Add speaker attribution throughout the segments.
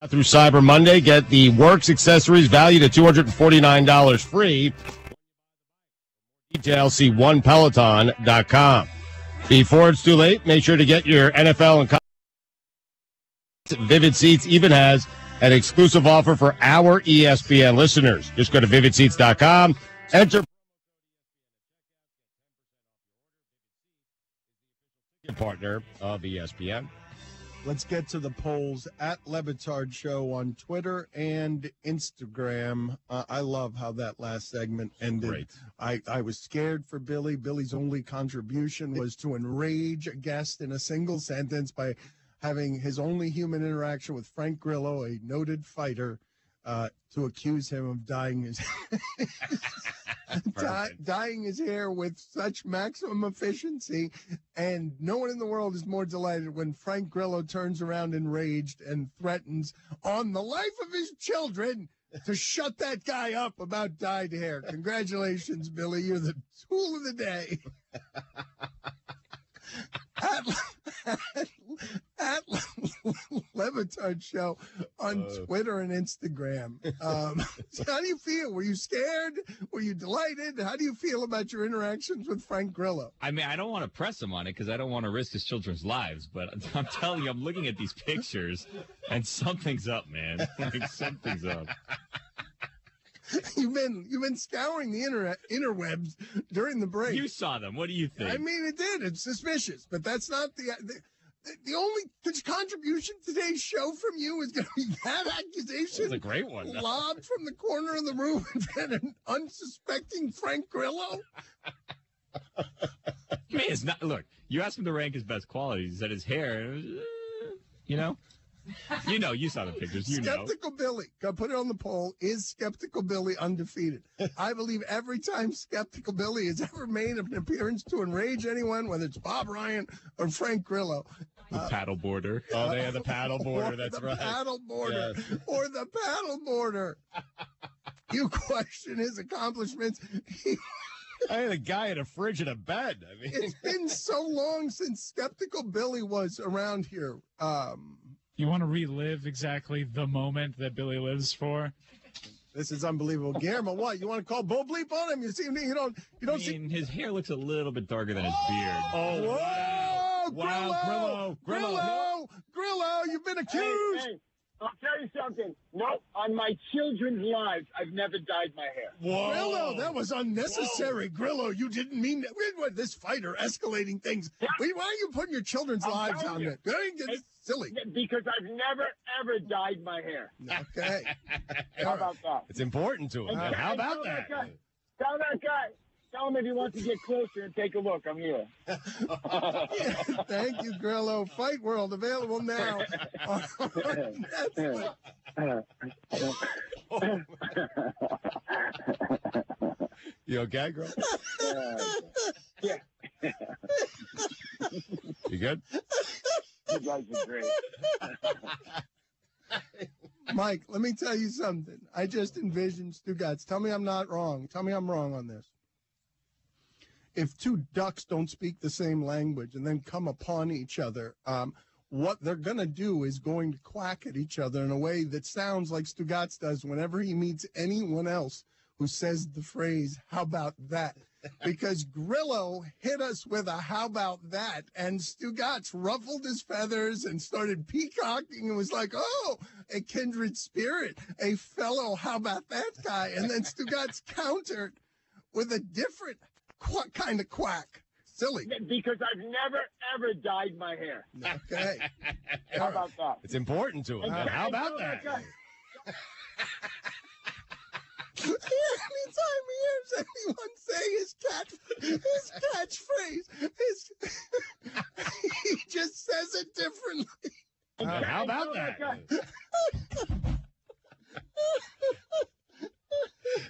Speaker 1: Through Cyber Monday, get the Works accessories valued at $249 free. Details, see onepeloton.com. Before it's too late, make sure to get your NFL and college. Vivid Seats even has an exclusive offer for our ESPN listeners. Just go to vividseats.com, enter partner of ESPN.
Speaker 2: Let's get to the polls at Levitard Show on Twitter and Instagram. I love how that last segment ended.
Speaker 1: Great.
Speaker 2: I was scared for Billy. Billy's only contribution was to enrage a guest in a single sentence by having his only human interaction with Frank Grillo, a noted fighter, to accuse him of dyeing his dyeing his hair with such maximum efficiency. And no one in the world is more delighted when Frank Grillo turns around enraged and threatens on the life of his children to shut that guy up about dyed hair. Congratulations, Billy. You're the tool of the day. At Levitard Show on Twitter and Instagram. So how do you feel? Were you scared? Were you delighted? How do you feel about your interactions with Frank Grillo?
Speaker 3: I mean, I don't want to press him on it because I don't want to risk his children's lives. But I'm telling you, I'm looking at these pictures, and something's up, man. Like, something's up.
Speaker 2: You've been scouring the interwebs during the break.
Speaker 3: You saw them. What do you think?
Speaker 2: I mean, it did. It's suspicious, but that's not the only contribution to today's show from you is going to be that accusation.
Speaker 1: That's a great one.
Speaker 2: Lobbed from the corner of the room at an unsuspecting Frank Grillo.
Speaker 3: I mean, it's not. Look, you asked him to rank his best qualities. He said his hair. You know. You saw the pictures.
Speaker 2: Skeptical Billy, go put it on the poll. Is Skeptical Billy undefeated? I believe every time Skeptical Billy has ever made an appearance to enrage anyone, whether it's Bob Ryan or Frank Grillo.
Speaker 3: The paddle border.
Speaker 1: Oh, they had the paddle border. That's right.
Speaker 2: Paddle border.
Speaker 1: Yes.
Speaker 2: Or the paddle border. You question his accomplishments.
Speaker 1: I had a guy in a fridge in a bed. I mean,
Speaker 2: It's been so long since Skeptical Billy was around here.
Speaker 4: You want to relive exactly the moment that Billy lives for?
Speaker 2: This is unbelievable. Guillermo, what? You want to call bull bleep on him? You don't see.
Speaker 3: His hair looks a little bit darker than his beard.
Speaker 1: oh,
Speaker 2: Whoa!
Speaker 1: wow.
Speaker 2: Grillo, you've been accused.
Speaker 5: Hey, I'll tell you something. No, on my children's lives, I've never dyed my hair.
Speaker 1: Whoa.
Speaker 2: Grillo, that was unnecessary. Whoa. Grillo, you didn't mean that. What, this fighter escalating things. Why are you putting your children's lives on it? It's silly.
Speaker 5: Because I've never, ever dyed my hair.
Speaker 2: Okay.
Speaker 5: How about that?
Speaker 1: It's important to him. How about that?
Speaker 5: Tell that guy. Tell him if he wants to get closer and take a look. I'm here.
Speaker 2: Thank you, Grillo. Fight World, available now on Netflix.
Speaker 1: You okay, girl?
Speaker 5: Yeah.
Speaker 1: You good?
Speaker 5: You guys are great.
Speaker 2: Mike, let me tell you something. I just envisioned Stugatz. Tell me I'm not wrong. Tell me I'm wrong on this. If two ducks don't speak the same language and then come upon each other, what they're going to do is going to quack at each other in a way that sounds like Stugatz does whenever he meets anyone else who says the phrase, how about that? Because Grillo hit us with a how about that, and Stugatz ruffled his feathers and started peacocking and was like, oh, a kindred spirit, a fellow how about that guy. And then Stugatz countered with a different kind of quack. Silly.
Speaker 5: Because I've never, ever dyed my hair.
Speaker 2: Okay.
Speaker 5: How about that?
Speaker 1: It's important to him. How about that?
Speaker 2: Anytime he hears anyone say his catchphrase, he just says it differently.
Speaker 1: How about that?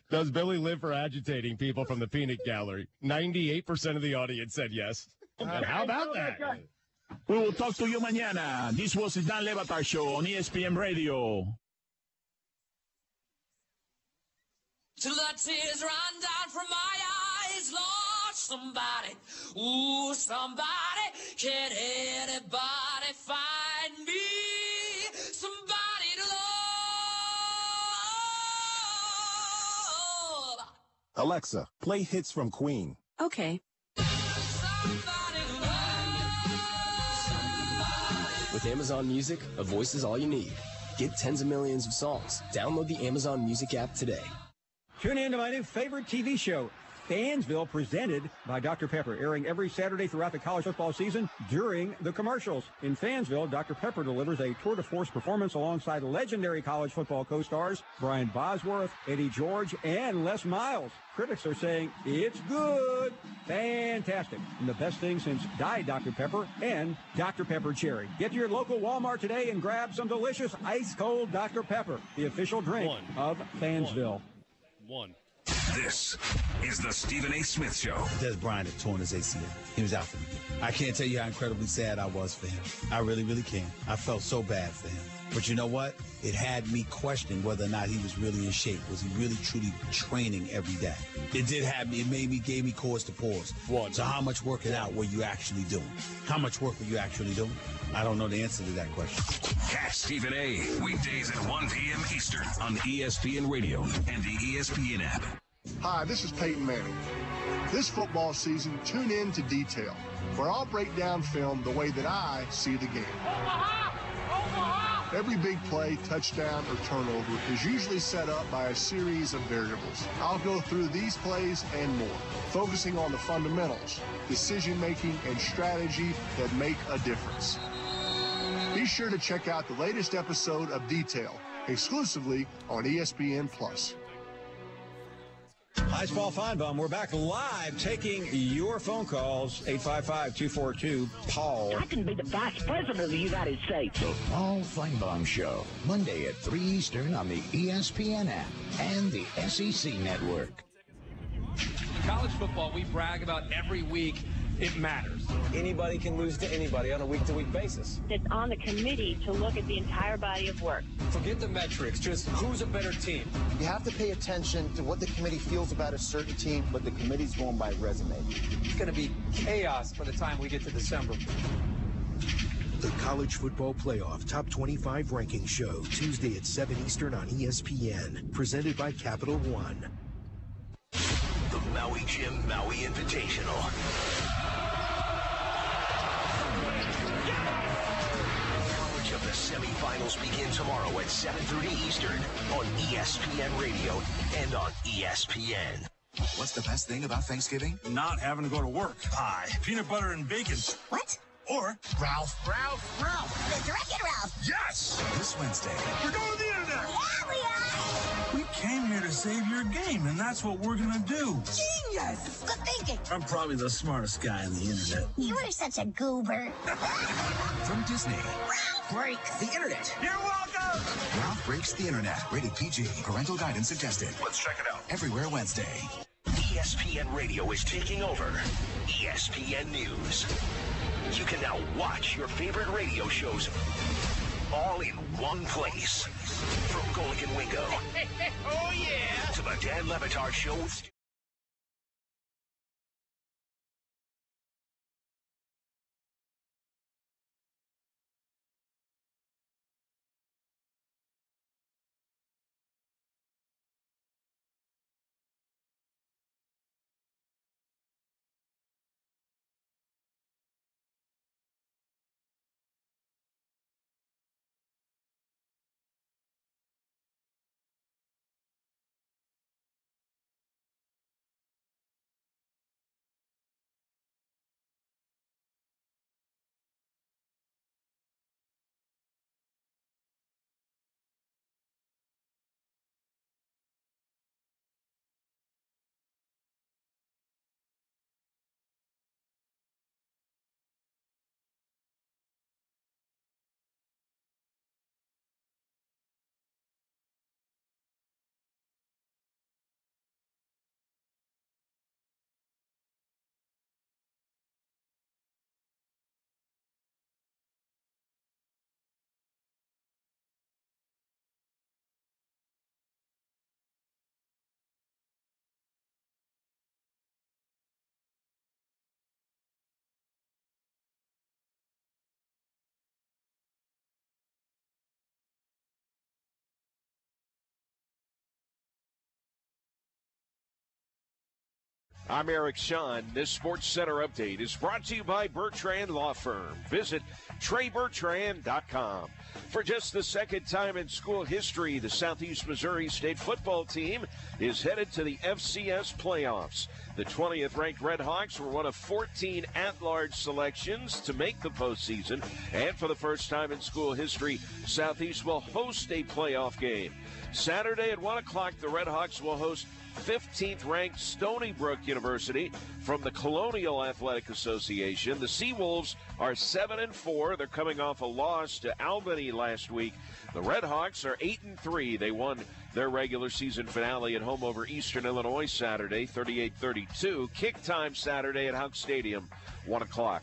Speaker 1: Does Billy live for agitating people from the peanut gallery? 98% of the audience said yes. How about that?
Speaker 6: We will talk to you mañana. This was the Dan Levatar Show on ESPN Radio.
Speaker 7: Till the tears run down from my eyes, Lord, somebody, ooh, somebody, can anybody find me? Somebody to love.
Speaker 8: Alexa, play hits from Queen.
Speaker 9: Okay.
Speaker 10: With Amazon Music, a voice is all you need. Get tens of millions of songs. Download the Amazon Music app today.
Speaker 11: Tune in to my new favorite TV show, Fansville, presented by Dr. Pepper, airing every Saturday throughout the college football season during the commercials. In Fansville, Dr. Pepper delivers a tour de force performance alongside legendary college football co-stars Brian Bosworth, Eddie George, and Les Miles. Critics are saying it's good, fantastic, and the best thing since Diet Dr. Pepper and Dr. Pepper Cherry. Get to your local Walmart today and grab some delicious ice-cold Dr. Pepper, the official drink of Fansville.
Speaker 12: This is the Stephen A. Smith Show.
Speaker 13: Des Bryant had torn his ACL. He was out for the year. I can't tell you how incredibly sad I was for him. I really, really can't. I felt so bad for him. But you know what? It had me questioning whether or not he was really in shape. Was he really, truly training every day? It did have me. It gave me cause to pause. So how much working out were you actually doing? How much work were you actually doing? I don't know the answer to that question.
Speaker 12: Catch Stephen A. weekdays at 1 p.m. Eastern on ESPN Radio and the ESPN app.
Speaker 14: Hi, this is Peyton Manning. This football season, tune in to Detail, where I'll break down film the way that I see the game. Every big play, touchdown, or turnover is usually set up by a series of variables. I'll go through these plays and more, focusing on the fundamentals, decision-making, and strategy that make a difference. Be sure to check out the latest episode of Detail, exclusively on ESPN+.
Speaker 11: Hi, it's Paul Feinbaum. We're back live taking your phone calls, 855-242-PAUL.
Speaker 15: I can be the vice president of the United States.
Speaker 16: The Paul Feinbaum Show, Monday at 3 Eastern on the ESPN app and the SEC Network.
Speaker 17: College football, we brag about every week. It matters.
Speaker 18: Anybody can lose to anybody on a week-to-week basis.
Speaker 19: It's on the committee to look at the entire body of work.
Speaker 17: Forget the metrics, just who's a better team.
Speaker 20: You have to pay attention to what the committee feels about a certain team, but the committee's going by resume.
Speaker 17: It's going to be chaos by the time we get to December.
Speaker 21: The College Football Playoff Top 25 Ranking Show, Tuesday at 7 Eastern on ESPN, presented by Capital One.
Speaker 12: The Maui Jim Maui Invitational. Coverage of the semifinals begin tomorrow at 7:30 Eastern on ESPN Radio and on ESPN.
Speaker 22: What's the best thing about Thanksgiving?
Speaker 23: Not having to go to work. Pie, peanut butter and bacon.
Speaker 22: What?
Speaker 23: Or
Speaker 22: Ralph.
Speaker 24: The Directed Ralph.
Speaker 23: Yes!
Speaker 22: This Wednesday.
Speaker 23: We're going to the internet.
Speaker 24: Yeah, we are.
Speaker 23: We came here to save your game, and that's what we're going to do.
Speaker 24: Genius. Good thinking.
Speaker 23: I'm probably the smartest guy on the internet.
Speaker 24: You are such a goober.
Speaker 22: From Disney.
Speaker 24: Ralph
Speaker 22: Break the internet.
Speaker 23: You're welcome.
Speaker 22: Ralph Breaks the Internet. Rated PG. Parental guidance suggested.
Speaker 12: Let's check it out.
Speaker 22: Everywhere Wednesday.
Speaker 12: ESPN Radio is taking over ESPN News. You can now watch your favorite radio shows all in one place. From Golic and Wingo.
Speaker 7: Oh, yeah.
Speaker 12: To the Dan Le Batard Show.
Speaker 3: I'm Eric Shawn. This Sports Center update is brought to you by Bertrand Law Firm. Visit TreyBertrand.com. For just the second time in school history, the Southeast Missouri State football team is headed to the FCS playoffs. The 20th ranked Red Hawks were one of 14 at-large selections to make the postseason. And for the first time in school history, Southeast will host a playoff game. Saturday at 1 o'clock, the Red Hawks will host 15th ranked Stony Brook University from the Colonial Athletic Association. The Seawolves are 7-4. They're coming off a loss to Albany last week. The Red Hawks are 8-3. They won their regular season finale at home over Eastern Illinois Saturday, 38-32. Kick time Saturday at Houck Stadium, 1 o'clock.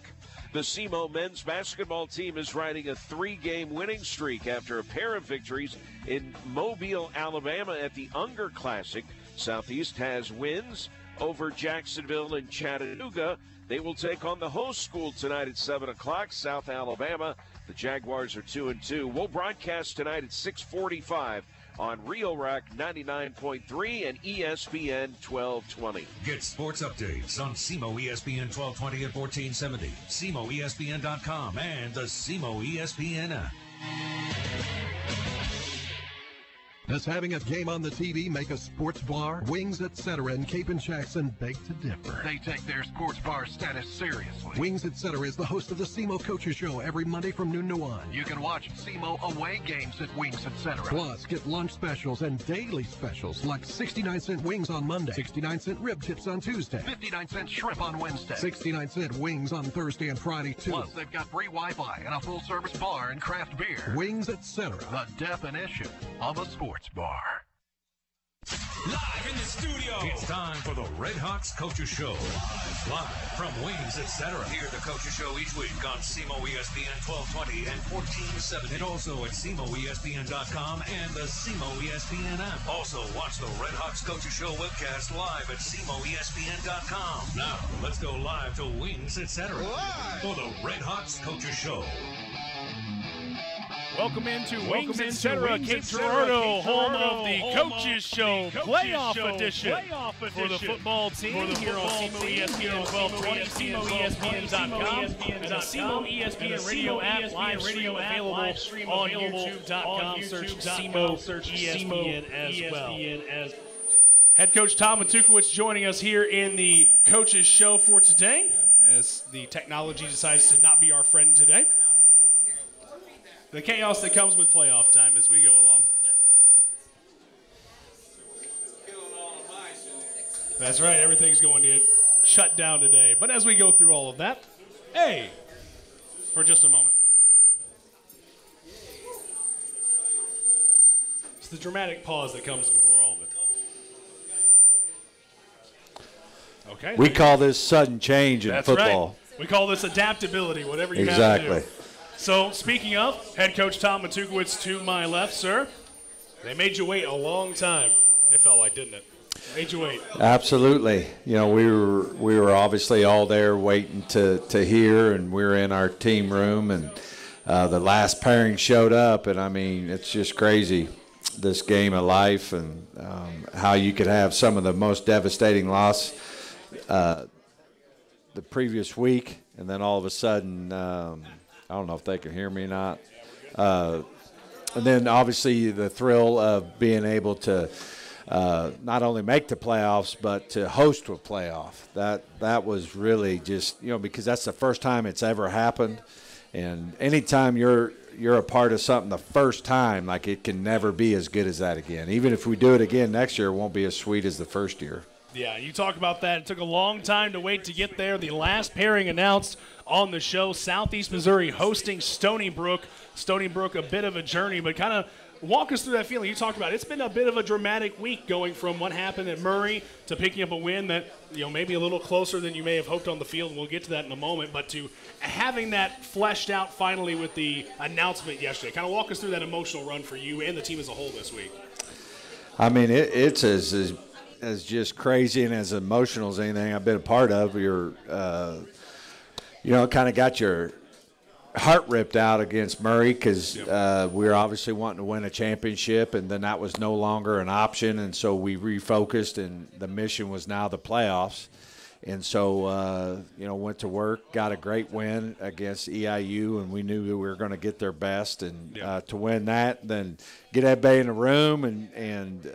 Speaker 3: The SEMO men's basketball team is riding a 3-game winning streak after a pair of victories in Mobile, Alabama at the Unger Classic. Southeast has wins over Jacksonville and Chattanooga. They will take on the host school tonight at 7 o'clock, South Alabama. The Jaguars are 2-2. We'll broadcast tonight at 6:45 on Rio Rock 99.3 and ESPN 1220.
Speaker 4: Get sports updates on SEMO ESPN 1220 and 1470, SEMOESPN.com, and the SEMO ESPN app.
Speaker 5: Does having a game on the TV make a sports bar? Wings, Etc. in Cape and Jackson beg to differ.
Speaker 9: They take their sports bar status seriously.
Speaker 5: Wings, Etc. is the host of the SEMO Coaches Show every Monday from noon to 1.
Speaker 9: You can watch SEMO away games at Wings, Etc.
Speaker 5: Plus, get lunch specials and daily specials like 69-cent wings on Monday, 69-cent rib tips on Tuesday,
Speaker 9: 59-cent shrimp on Wednesday,
Speaker 5: 69-cent wings on Thursday and Friday, too.
Speaker 9: Plus, they've got free Wi-Fi and a full-service bar and craft beer.
Speaker 5: Wings, Etc.
Speaker 9: The definition of a sports bar.
Speaker 4: Live in the studio. It's time for the Red Hawks Coaches Show. Live from Wings, Etc. Hear the Coaches Show each week on SEMO ESPN 1220 and 1470. And also at SEMOESPN.com and the SEMO ESPN app. Also, watch the Red Hawks Coaches Show webcast live at SEMOESPN.com. Now, let's go live to Wings, Etc. for the Red Hawks Coaches Show.
Speaker 25: Welcome into Etc. Cape Girardeau, home of the Coaches Show playoff edition for the football team here on SEMO ESPN 1220, SEMOESPN.com, and the SEMO ESPN radio app, live stream available on YouTube.com. Search SEMO ESPN as well. Head coach Tom Matukowicz joining us here in the Coaches Show for today, as the technology decides to not be our friend today. The chaos that comes with playoff time as we go along. That's right, everything's going to shut down today. But as we go through all of that, hey, for just a moment. It's the dramatic pause that comes before all of it. Okay.
Speaker 26: We call this sudden change in football.
Speaker 25: Right. We call this adaptability, whatever you have to do. So, speaking of, head coach Tom Matukowicz to my left, sir. They made you wait a long time. It felt like, didn't it? Made you wait.
Speaker 26: Absolutely. You know, we were obviously all there waiting to hear, and we were in our team room, and the last pairing showed up, and I mean, it's just crazy, this game of life, and how you could have some of the most devastating loss the previous week, and then all of a sudden. I don't know if they can hear me or not. And then, obviously, the thrill of being able to not only make the playoffs, but to host a playoff. That was really just, because that's the first time it's ever happened. And anytime you're a part of something the first time, like, it can never be as good as that again. Even if we do it again next year, it won't be as sweet as the first year.
Speaker 25: Yeah, you talk about that. It took a long time to wait to get there. The last pairing announced on the show, Southeast Missouri hosting Stony Brook. Stony Brook, a bit of a journey, but kind of walk us through that feeling. You talked about it's been a bit of a dramatic week going from what happened at Murray to picking up a win that, maybe a little closer than you may have hoped on the field. We'll get to that in a moment, but to having that fleshed out finally with the announcement yesterday. Kind of walk us through that emotional run for you and the team as a whole this week.
Speaker 26: I mean, it's as just crazy and as emotional as anything I've been a part of. You're, kind of got your heart ripped out against Murray because we were obviously wanting to win a championship, and then that was no longer an option, and so we refocused, and the mission was now the playoffs. And so, went to work, got a great win against EIU, and we knew we were going to get their best. And to win that, then get everybody in the room. And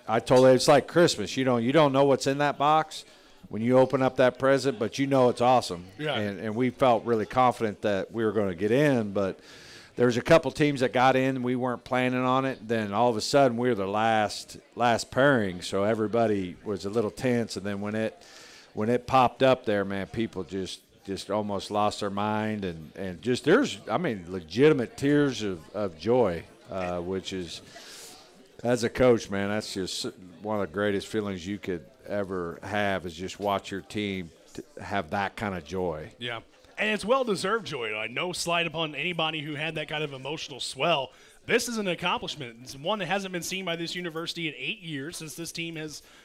Speaker 26: I told her it's like Christmas. You don't know what's in that box when you open up that present, but you know it's awesome.
Speaker 25: Yeah.
Speaker 26: And we felt really confident that we were going to get in. But there's a couple teams that got in, and we weren't planning on it. Then all of a sudden, we were the last pairing, so everybody was a little tense. And then when it popped up there, man, people just almost lost their mind, and just there's legitimate tears of joy, which is, as a coach, man, that's just one of the greatest feelings you could ever have, is just watch your team have that kind of joy.
Speaker 25: Yeah. And it's well-deserved joy. No slight upon anybody who had that kind of emotional swell. This is an accomplishment. It's one that hasn't been seen by this university in 8 years since this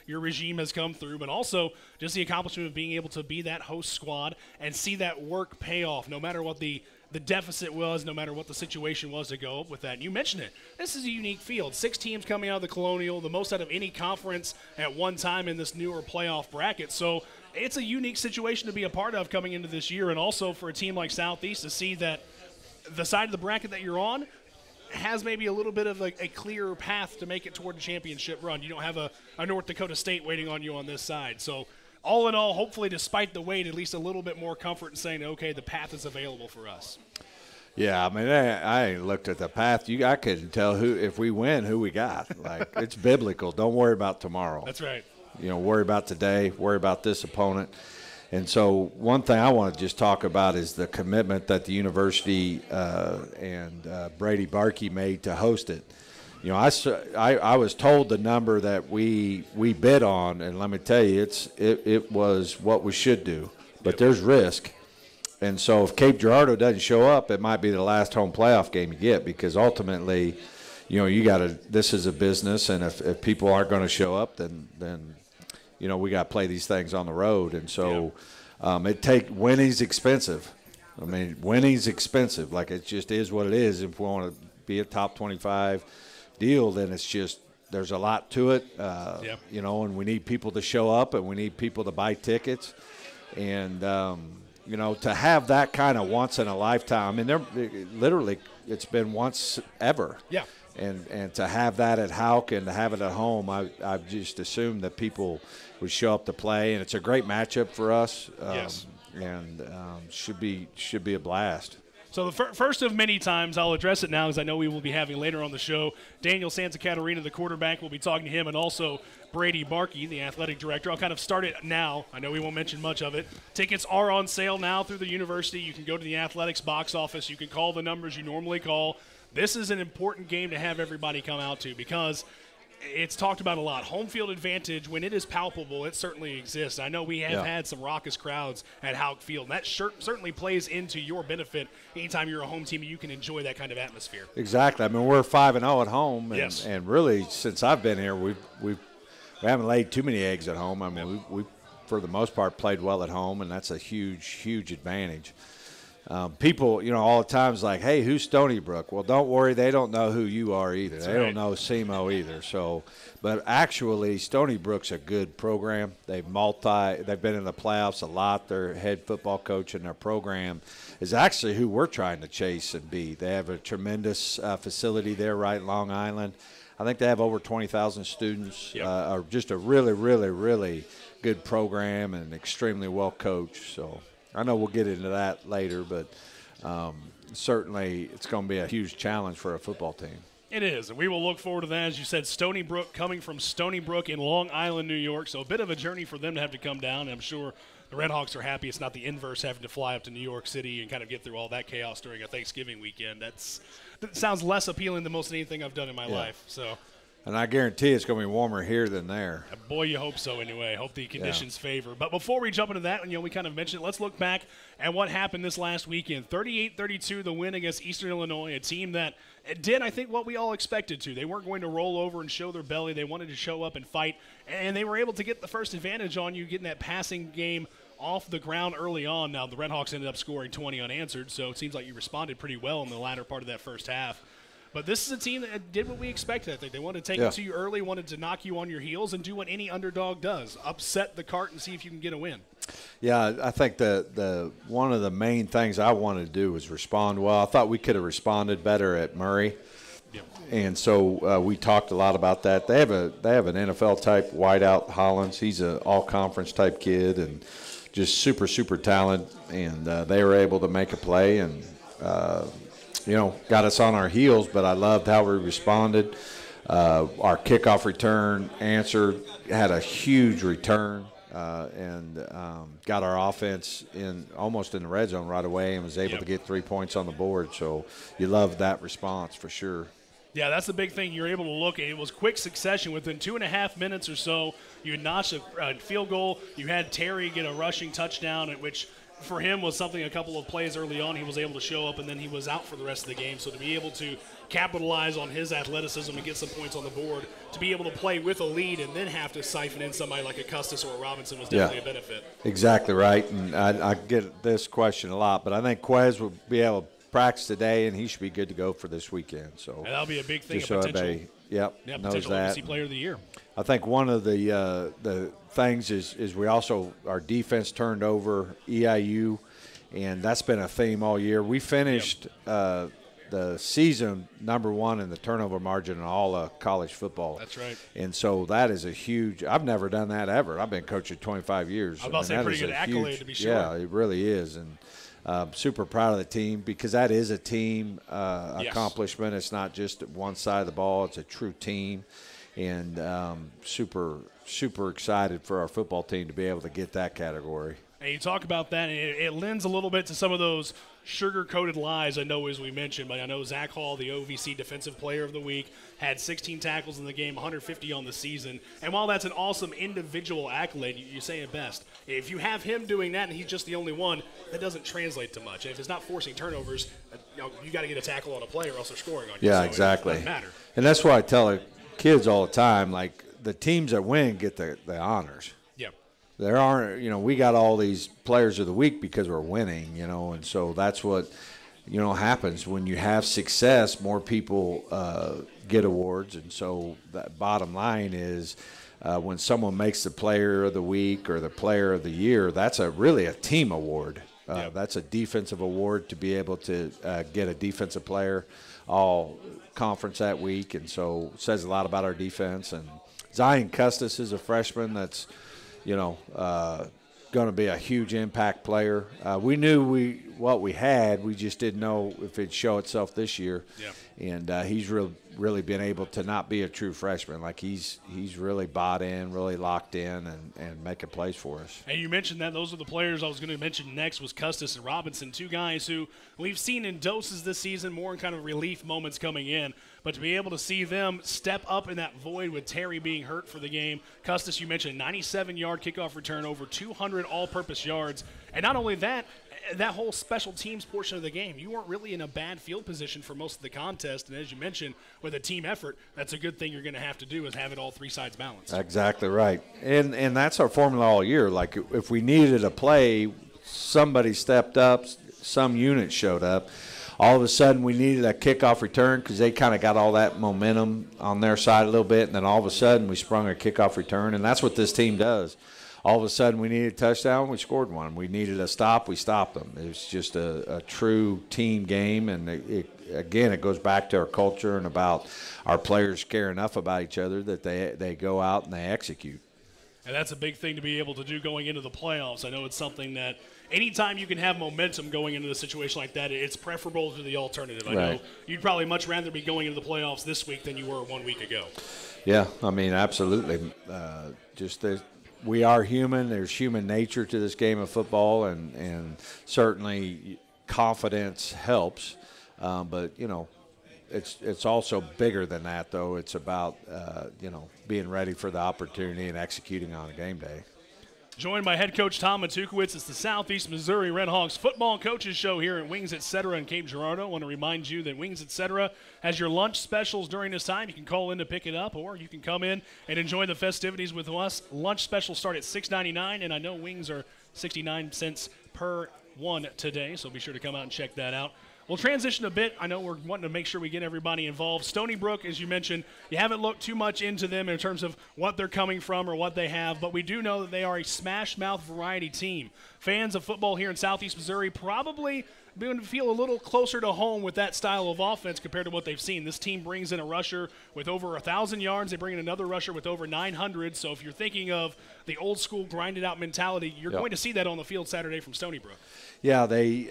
Speaker 25: your regime has come through, but also just the accomplishment of being able to be that host squad and see that work pay off, no matter what the deficit was, no matter what the situation was to go up with that. And you mentioned it. This is a unique field. 6 teams coming out of the Colonial, the most out of any conference at one time in this newer playoff bracket. So it's a unique situation to be a part of coming into this year, and also for a team like Southeast to see that the side of the bracket that you're on has maybe a little bit of a clearer path to make it toward the championship run. You don't have a North Dakota State waiting on you on this side. So all in all, hopefully despite the wait, at least a little bit more comfort in saying, okay, the path is available for us.
Speaker 26: Yeah, I mean, I looked at the path. I couldn't tell if we win, who we got. Like, it's biblical. Don't worry about tomorrow.
Speaker 25: That's right.
Speaker 26: Worry about today, worry about this opponent. And so one thing I want to just talk about is the commitment that the university and Brady Barkey made to host it. I was told the number that we bid on, and let me tell you, it was what we should do. But there's risk. And so if Cape Girardeau doesn't show up, it might be the last home playoff game you get, because ultimately, you got to – this is a business, and if people aren't going to show up, then we got to play these things on the road. And so winning's expensive. I mean, winning's expensive. Like, it just is what it is. If we want to be a top 25 deal, then it's just there's a lot to it, and we need people to show up, and we need people to buy tickets. And, to have that kind of once in a lifetime, I mean, literally it's been once ever.
Speaker 25: Yeah.
Speaker 26: And to have that at Houck and to have it at home, I've just assumed that people would show up to play, and it's a great matchup for us.
Speaker 25: Yes.
Speaker 26: And should be a blast.
Speaker 25: So the first of many times, I'll address it now, as I know we will be having later on the show. Daniel Santa Catarina, the quarterback, we'll be talking to him, and also Brady Barkey, the athletic director. I'll kind of start it now. I know we won't mention much of it. Tickets are on sale now through the university. You can go to the athletics box office. You can call the numbers you normally call. This is an important game to have everybody come out to, because it's talked about a lot. Home field advantage, when it is palpable, it certainly exists. I know we have had some raucous crowds at Houck Field, and that certainly plays into your benefit. Anytime you're a home team, you can enjoy that kind of atmosphere.
Speaker 26: Exactly. I mean, we're 5-0 at home, and,
Speaker 25: yes.
Speaker 26: and really, since I've been here, we haven't laid too many eggs at home. I mean, we for the most part played well at home, and that's a huge advantage. People, all the time is like, hey, who's Stony Brook? Well, don't worry, they don't know who you are either.
Speaker 25: That's
Speaker 26: they
Speaker 25: right.
Speaker 26: don't know SEMO either. So, but actually, Stony Brook's a good program. They've been in the playoffs a lot. Their head football coach in their program is actually who we're trying to chase and beat. They have a tremendous facility there right in Long Island. I think they have over 20,000 students. Are just a really, really, really good program and extremely well coached. So I know we'll get into that later, but certainly it's going to be a huge challenge for a football team.
Speaker 25: It is, and we will look forward to that. As you said, Stony Brook, coming from Stony Brook in Long Island, New York, so a bit of a journey for them to have to come down. And I'm sure the Red Hawks are happy it's not the inverse, having to fly up to New York City and kind of get through all that chaos during a Thanksgiving weekend. That sounds less appealing than most anything I've done in my life. So.
Speaker 26: And I guarantee it's going to be warmer here than there.
Speaker 25: Boy, you hope so anyway. Hope the conditions favor. But before we jump into that, we kind of mentioned it, let's look back at what happened this last weekend. 38-32, the win against Eastern Illinois, a team that did, I think, what we all expected to. They weren't going to roll over and show their belly. They wanted to show up and fight, and they were able to get the first advantage on you, getting that passing game off the ground early on. Now, the Red Hawks ended up scoring 20 unanswered, so it seems like you responded pretty well in the latter part of that first half. But this is a team that did what we expected. I think they wanted to take it to you early, wanted to knock you on your heels, and do what any underdog does: upset the cart and see if you can get a win.
Speaker 26: Yeah, I think the one of the main things I wanted to do was respond well. I thought we could have responded better at Murray.
Speaker 25: Yep.
Speaker 26: And so we talked a lot about that. They have an NFL type wideout, Hollins. He's an all-conference type kid and just super, super talented. And they were able to make a play and, got us on our heels. But I loved how we responded. Our kickoff return answer had a huge return and got our offense almost in the red zone right away and was able to get 3 points on the board. So you loved that response for sure.
Speaker 25: Yeah, that's the big thing. You're able to look at it. Was quick succession. Within 2.5 minutes or so, you notched a field goal. You had Terry get a rushing touchdown, which for him was something a couple of plays early on he was able to show up, and then he was out for the rest of the game. So to be able to capitalize on his athleticism and get some points on the board, to be able to play with a lead and then have to siphon in somebody like a Custis or a Robinson was definitely a benefit.
Speaker 26: Exactly right. And I get this question a lot, but I think Quez will be able to practice today, and he should be good to go for this weekend. So
Speaker 25: and that'll be a big thing.
Speaker 26: Just so
Speaker 25: potential, potential
Speaker 26: that.
Speaker 25: OVC Player of the Year.
Speaker 26: I think one of the things is we also our defense turned over EIU, and that's been a theme all year. We finished the season number 1 in the turnover margin in all of college football.
Speaker 25: That's right.
Speaker 26: And so that is a huge. I've never done that ever. I've been coaching 25 years.
Speaker 25: I was about to say pretty good accolade to be sure.
Speaker 26: Yeah, it really is, and. Super proud of the team because that is a team accomplishment. It's not just one side of the ball. It's a true team, and super, super excited for our football team to be able to get that category.
Speaker 25: And you talk about that, and it lends a little bit to some of those sugar-coated lies, I know, as we mentioned. But I know Zach Hall, the OVC Defensive Player of the Week, had 16 tackles in the game, 150 on the season. And while that's an awesome individual accolade, you say it best. If you have him doing that and he's just the only one, that doesn't translate to much. And if it's not forcing turnovers, you got to get a tackle on a play or else they're scoring on you.
Speaker 26: Yeah,
Speaker 25: so
Speaker 26: exactly.
Speaker 25: It doesn't matter.
Speaker 26: And that's why I tell the kids all the time, like, the teams that win get the honors. There aren't, we got all these players of the week because we're winning, and so that's what, happens when you have success. More people get awards, and so that bottom line is when someone makes the player of the week or the player of the year, that's really a team award. That's a defensive award to be able to get a defensive player all conference that week, and so it says a lot about our defense. And Zion Custis is a freshman that's going to be a huge impact player. We knew what we had. We just didn't know if it'd show itself this year. And he's really been able to not be a true freshman. Like he's really bought in, really locked in, and making plays for us.
Speaker 25: And you mentioned that those are the players I was going to mention next was Custis and Robinson, two guys who we've seen in doses this season, more in kind of relief moments coming in. But to be able to see them step up in that void with Terry being hurt for the game. Custis, you mentioned, 97-yard kickoff return, over 200 all-purpose yards. And not only that, that whole special teams portion of the game, you weren't really in a bad field position for most of the contest. And as you mentioned, with a team effort, that's a good thing you're going to have to do is have it all three sides balanced.
Speaker 26: Exactly right. And that's our formula all year. Like if we needed a play, somebody stepped up, some unit showed up. All of a sudden, we needed a kickoff return because they kind of got all that momentum on their side a little bit, and then all of a sudden we sprung a kickoff return, and that's what this team does. All of a sudden, we needed a touchdown, we scored one. We needed a stop, we stopped them. It was just a true team game, and it goes back to our culture and about our players care enough about each other that they go out and they execute.
Speaker 25: And that's a big thing to be able to do going into the playoffs. I know it's something that anytime you can have momentum going into a situation like that, it's preferable to the alternative. I know you'd probably much rather be going into the playoffs this week than you were 1 week ago.
Speaker 26: Yeah, I mean, absolutely. We are human. There's human nature to this game of football, and certainly confidence helps. But, it's also bigger than that, though. It's about, being ready for the opportunity and executing on a game day.
Speaker 25: Joined by head coach Tom Matukowicz, it's the Southeast Missouri Redhawks football coaches show here at Wings Etc. in Cape Girardeau. I want to remind you that Wings Etc. has your lunch specials during this time. You can call in to pick it up, or you can come in and enjoy the festivities with us. Lunch specials start at $6.99, and I know wings are 69 cents per one today, so be sure to come out and check that out. We'll transition a bit. I know we're wanting to make sure we get everybody involved. Stony Brook, as you mentioned, you haven't looked too much into them in terms of what they're coming from or what they have, but we do know that they are a smash-mouth variety team. Fans of football here in Southeast Missouri probably going to feel a little closer to home with that style of offense compared to what they've seen. This team brings in a rusher with over 1,000 yards. They bring in another rusher with over 900. So if you're thinking of the old-school grinded-out mentality, you're going to see that on the field Saturday from Stony Brook.
Speaker 26: Yeah, they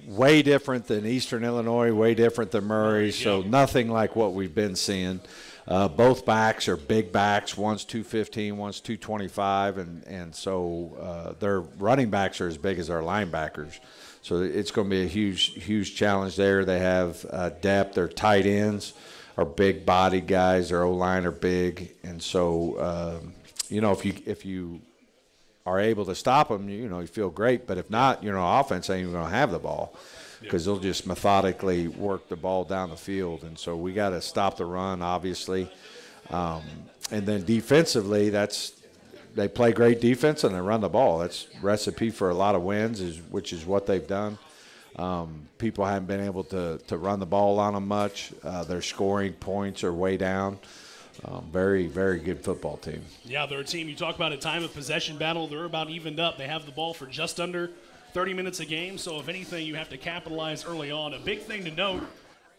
Speaker 26: way different than Eastern Illinois, way different than Murray, so nothing like what we've been seeing. Both backs are big backs. One's 215, one's 225, and so their running backs are as big as our linebackers. So it's going to be a huge challenge there. They have depth. Their tight ends are big body guys. Their O-line are big, and so if you are able to stop them, you feel great. But if not, offense ain't even going to have the ball because they'll just methodically work the ball down the field. And so we got to stop the run, obviously. And then defensively, they play great defense and they run the ball. That's recipe for a lot of wins, which is what they've done. People haven't been able to run the ball on them much. Their scoring points are way down. Very, very good football team.
Speaker 25: Yeah, they're a team. You talk about a time of possession battle. They're about evened up. They have the ball for just under 30 minutes a game. So if anything, you have to capitalize early on. A big thing to note,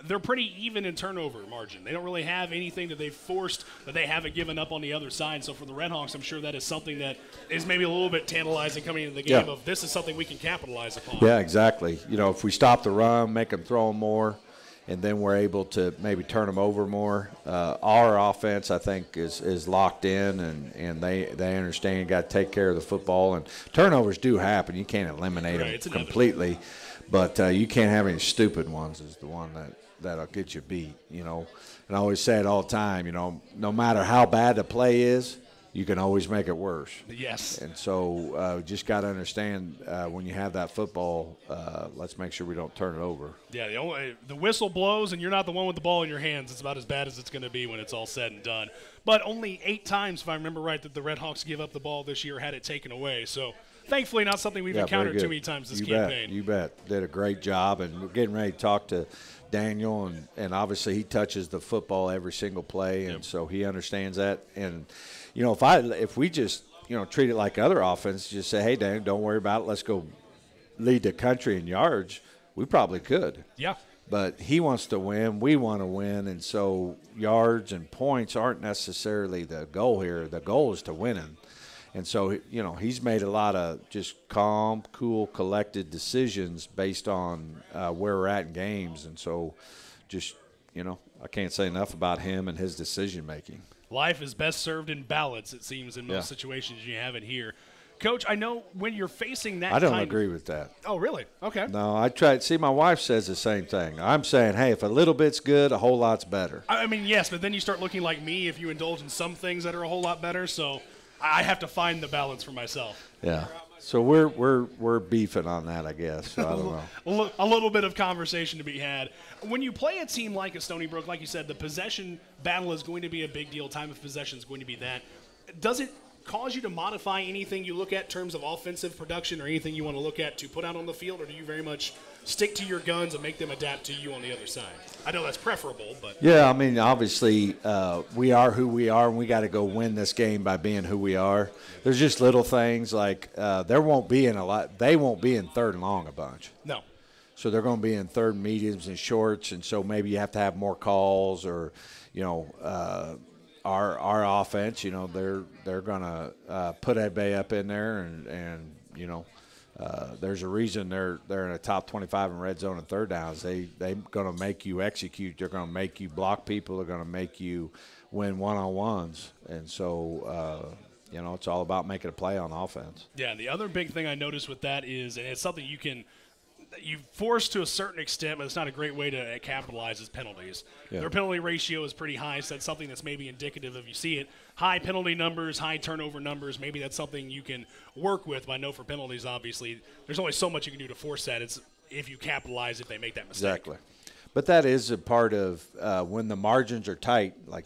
Speaker 25: they're pretty even in turnover margin. They don't really have anything that they've forced that they haven't given up on the other side. So for the Redhawks, I'm sure that is something that is maybe a little bit tantalizing coming into the game of this is something we can capitalize upon.
Speaker 26: Yeah, exactly. If we stop the run, make them throw them more, and then we're able to maybe turn them over more. Our offense, I think, is locked in, and they understand you got to take care of the football. And turnovers do happen. You can't eliminate them completely, but you can't have any stupid ones is the one that'll get you beat. And I always say it all the time, no matter how bad the play is, you can always make it worse.
Speaker 25: Yes.
Speaker 26: And so just got to understand when you have that football, let's make sure we don't turn it over.
Speaker 25: Yeah, the whistle blows and you're not the one with the ball in your hands. It's about as bad as it's going to be when it's all said and done. But only 8 times, if I remember right, that the Redhawks give up the ball this year, had it taken away. So thankfully not something we've encountered too many times this campaign.
Speaker 26: You bet. Did a great job. And we're getting ready to talk to Daniel, and obviously he touches the football every single play, and so he understands that. And if we just treat it like other offense, just say, hey, Dan, don't worry about it. Let's go lead the country in yards. We probably could.
Speaker 25: Yeah.
Speaker 26: But he wants to win. We want to win, and so yards and points aren't necessarily the goal here. The goal is to winning. And so, he's made a lot of just calm, cool, collected decisions based on where we're at in games. And so just, I can't say enough about him and his decision-making.
Speaker 25: Life is best served in ballots, it seems, in most situations. You have it here. Coach, I know when you're facing that
Speaker 26: I don't agree with that.
Speaker 25: Oh, really? Okay.
Speaker 26: No, I tried. See, my wife says the same thing. I'm saying, hey, if a little bit's good, a whole lot's better.
Speaker 25: I mean, yes, but then you start looking like me if you indulge in some things that are a whole lot better. So I have to find the balance for myself.
Speaker 26: Yeah. So we're beefing on that, I guess. So I don't know.
Speaker 25: A little bit of conversation to be had. When you play a team like a Stony Brook, like you said, the possession battle is going to be a big deal. Time of possession is going to be that. Does it cause you to modify anything you look at in terms of offensive production or anything you want to look at to put out on the field, or do you very much stick to your guns and make them adapt to you on the other side? I know that's preferable, but
Speaker 26: yeah, I mean, obviously we are who we are, and we got to go win this game by being who we are. There's just little things like they won't be in third and long a bunch.
Speaker 25: No.
Speaker 26: So they're going to be in third and mediums and shorts, and so maybe you have to have more calls, or our offense, they're going to put Ebay up in there, and there's a reason they're in a top 25 in red zone and third downs. They're going to make you execute. They're going to make you block people. They're going to make you win one-on-ones. And so, it's all about making a play on offense.
Speaker 25: Yeah, and the other big thing I noticed with that is, and it's something you force to a certain extent, but it's not a great way to capitalize, is penalties.
Speaker 26: Yeah.
Speaker 25: Their penalty ratio is pretty high, so that's something that's maybe indicative of, you see it, high penalty numbers, high turnover numbers. Maybe that's something you can work with. But I know for penalties, obviously, there's only so much you can do to force that. It's if you capitalize if they make that mistake.
Speaker 26: Exactly. But that is a part of when the margins are tight, like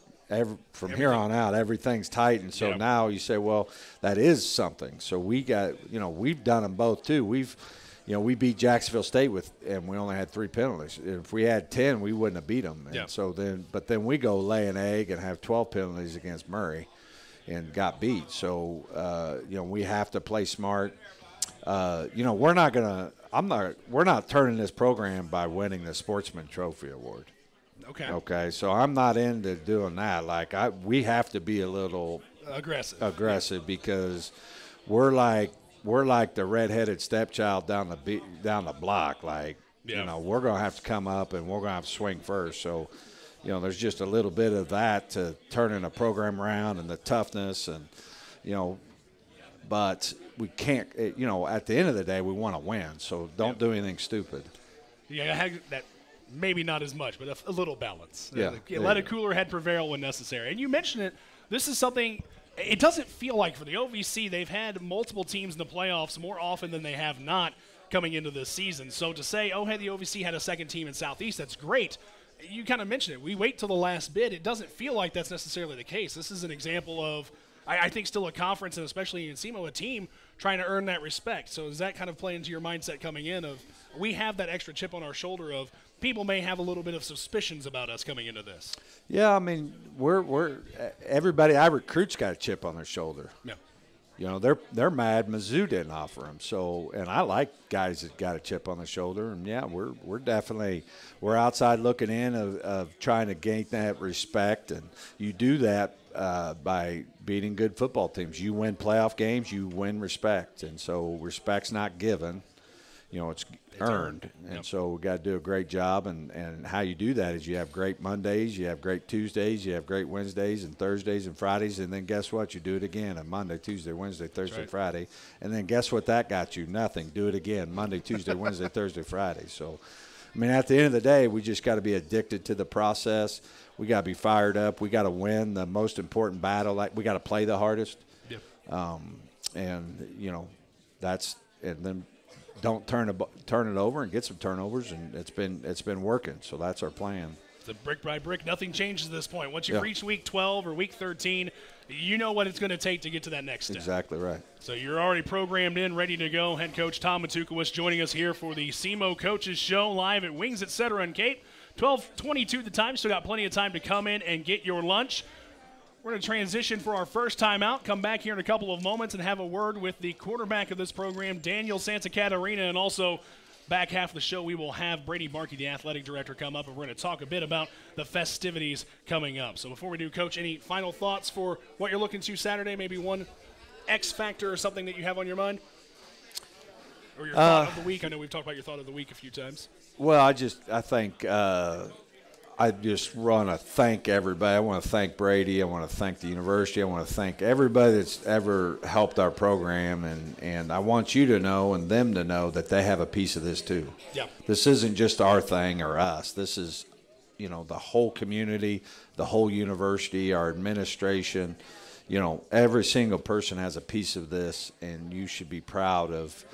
Speaker 26: from here on out, everything's tight. And so now you say, well, that is something. So we got, we've done them both too. We've we beat Jacksonville State and we only had 3 penalties. If we had 10, we wouldn't have beat them. And so then we go lay an egg and have 12 penalties against Murray and got beat. So, we have to play smart. We're not turning this program by winning the Sportsman Trophy Award. Okay. So I'm not into doing that. Like we have to be a little aggressive because we're like the redheaded stepchild down the block. Like we're gonna have to come up and we're gonna have to swing first. So there's just a little bit of that to turning a program around and the toughness and but we can't. At the end of the day, we want to win. So don't do anything stupid.
Speaker 25: Yeah, that. Maybe not as much, but a little balance. Let a cooler head prevail when necessary. And you mentioned it. This is something – it doesn't feel like for the OVC they've had multiple teams in the playoffs more often than they have not coming into this season. So to say, hey, the OVC had a second team in Southeast, that's great. You kind of mentioned it. We wait till the last bid. It doesn't feel like that's necessarily the case. This is an example of, I think, still a conference and especially in SEMO, a team trying to earn that respect. So does that kind of play into your mindset coming in of we have that extra chip on our shoulder of – people may have a little bit of suspicions about us coming into this.
Speaker 26: Yeah, I mean, we're everybody I recruit's got a chip on their shoulder.
Speaker 25: Yeah.
Speaker 26: They're mad Mizzou didn't offer them. So, and I like guys that got a chip on their shoulder. And yeah, we're definitely outside looking in of trying to gain that respect, and you do that by beating good football teams. You win playoff games, you win respect, and so respect's not given. It's earned. And so we got to do a great job. And how you do that is you have great Mondays, you have great Tuesdays, you have great Wednesdays and Thursdays and Fridays. And then guess what? You do it again on Monday, Tuesday, Wednesday, Thursday, Friday. And then guess what that got you? Nothing. Do it again Monday, Tuesday, Wednesday, Thursday, Friday. So, I mean, at the end of the day, we just got to be addicted to the process. We got to be fired up. We got to win the most important battle. Like we got to play the hardest. And, and then – don't turn it over and get some turnovers, and it's been working. So that's our plan.
Speaker 25: So brick by brick, nothing changes at this point. Once you reach week 12 or week 13, you know what it's going to take to get to that next step.
Speaker 26: Exactly right.
Speaker 25: So you're already programmed in, ready to go. Head coach Tom Matukowicz joining us here for the SEMO Coaches Show live at Wings, Etc. in Cape. 12:22 the time, still got plenty of time to come in and get your lunch. We're going to transition for our first time out, come back here in a couple of moments and have a word with the quarterback of this program, Daniel Santacaterina, and also back half of the show we will have Brady Barkey, the athletic director, come up, and we're going to talk a bit about the festivities coming up. So before we do, Coach, any final thoughts for what you're looking to Saturday, maybe one X factor or something that you have on your mind? Or your thought of the week? I know we've talked about your thought of the week a few times.
Speaker 26: Well, I think I just want to thank everybody. I want to thank Brady. I want to thank the university. I want to thank everybody that's ever helped our program. And I want you to know and them to know that they have a piece of this too.
Speaker 25: Yeah.
Speaker 26: This isn't just our thing or us. This is, the whole community, the whole university, our administration. Every single person has a piece of this, and you should be proud of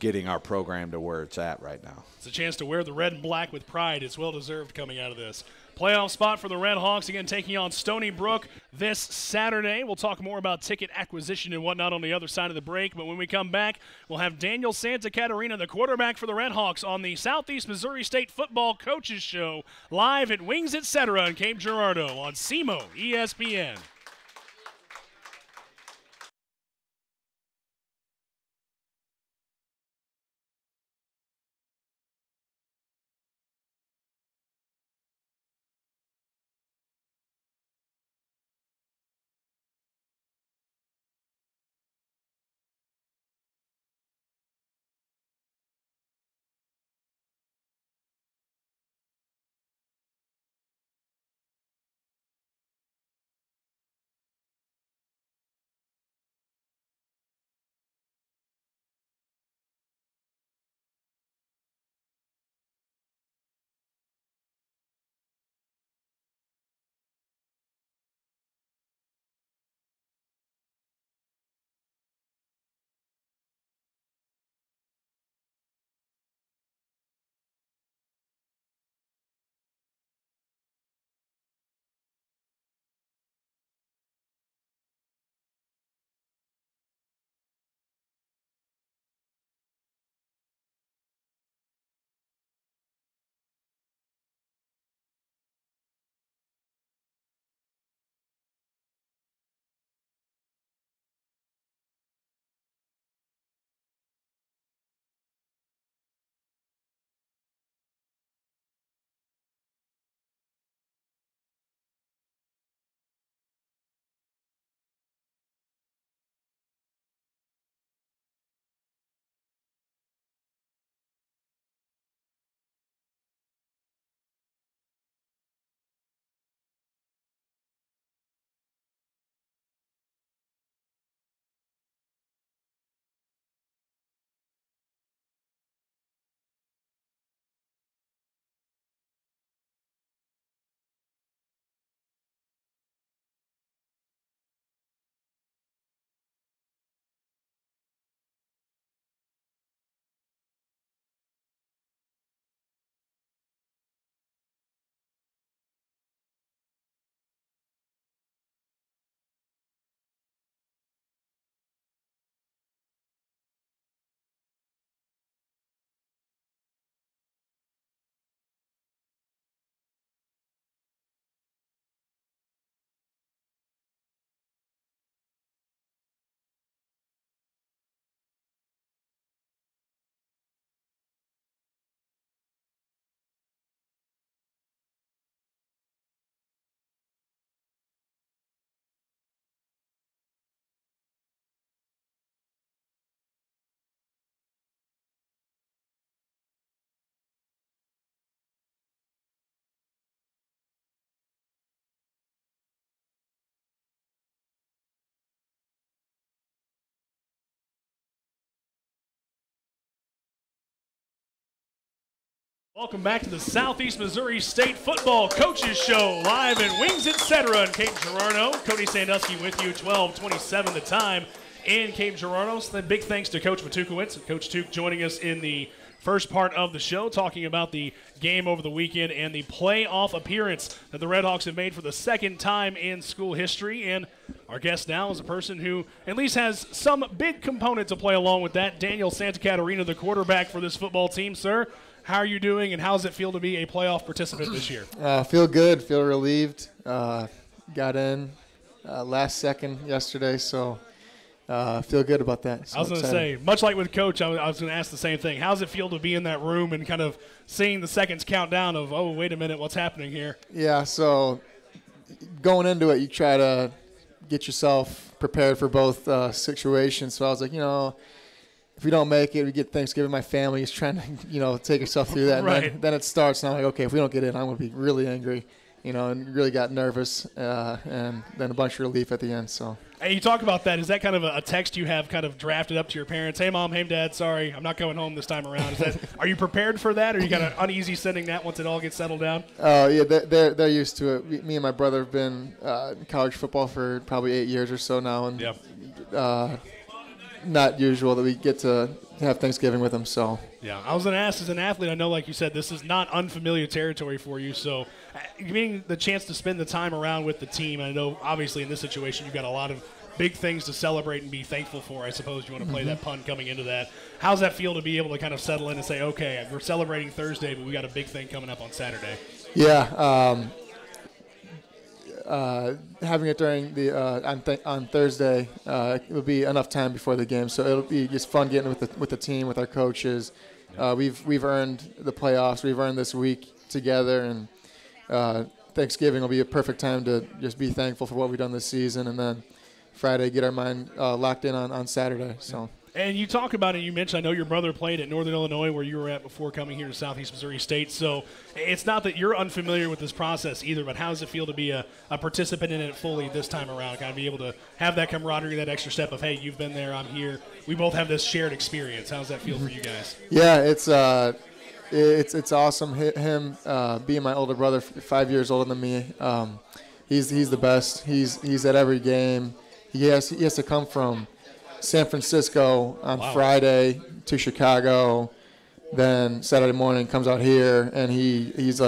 Speaker 26: getting our program to where it's at right now.
Speaker 25: It's a chance to wear the red and black with pride. It's well-deserved coming out of this. Playoff spot for the Red Hawks, again taking on Stony Brook this Saturday. We'll talk more about ticket acquisition and whatnot on the other side of the break, but when we come back, we'll have Daniel Santacaterina, the quarterback for the Red Hawks, on the Southeast Missouri State Football Coaches Show, live at Wings Etc. in Cape Girardeau on SEMO ESPN. Welcome back to the Southeast Missouri State Football Coaches Show, live at Wings Etc. in Cape Girardeau. Cody Sandusky with you, 12:27 the time in Cape Girardeau. So big thanks to Coach Matukowicz. Coach Tuk joining us in the first part of the show, talking about the game over the weekend and the playoff appearance that the Red Hawks have made for the second time in school history. And our guest now is a person who at least has some big component to play along with that. Daniel Santacaterina, the quarterback for this football team. Sir, how are you doing, and how does it feel to be a playoff participant this year?
Speaker 1: Feel good, feel relieved. Got in last second yesterday, so feel good about that. So
Speaker 25: I was going to say, much like with Coach, I was going to ask the same thing. How does it feel to be in that room and kind of seeing the seconds count down of, oh, wait a minute, what's happening here?
Speaker 1: Yeah, so going into it, you try to get yourself prepared for both situations. So I was like, if we don't make it, we get Thanksgiving. My family is trying to, take yourself through that.
Speaker 25: Right.
Speaker 1: And then it starts, and I'm like, okay, if we don't get in, I'm going to be really angry, and really got nervous, and then a bunch of relief at the end. So.
Speaker 25: Hey, you talk about that. Is that kind of a text you have kind of drafted up to your parents? Hey, Mom, hey, Dad, sorry, I'm not going home this time around. Are you prepared for that, or are you kind of uneasy sending that once it all gets settled down?
Speaker 1: Oh, yeah, they're used to it. Me and my brother have been in college football for probably 8 years or so now, and not usual that we get to have Thanksgiving with them. So
Speaker 25: yeah, I was going to ask, as an athlete, I know, like you said, this is not unfamiliar territory for you. So getting the chance to spend the time around with the team, I know obviously in this situation you've got a lot of big things to celebrate and be thankful for. I suppose you want to play that pun coming into that. How's that feel to be able to kind of settle in and say, okay, we're celebrating Thursday, but we got a big thing coming up on Saturday?
Speaker 1: Yeah, having it during the on Thursday, it will be enough time before the game, so it'll be just fun getting with the team, with our coaches. We've earned the playoffs. We've earned this week together, and Thanksgiving will be a perfect time to just be thankful for what we've done this season, and then Friday get our mind locked in on Saturday. So.
Speaker 25: And you talk about it, you mentioned, I know your brother played at Northern Illinois where you were at before coming here to Southeast Missouri State. So it's not that you're unfamiliar with this process either, but how does it feel to be a participant in it fully this time around? Kind of be able to have that camaraderie, that extra step of, hey, you've been there, I'm here. We both have this shared experience. How does that feel for you guys?
Speaker 1: Yeah, it's awesome. Him being my older brother, 5 years older than me, he's the best. He's at every game. He has to come from San Francisco on Friday to Chicago, then Saturday morning comes out here, and he's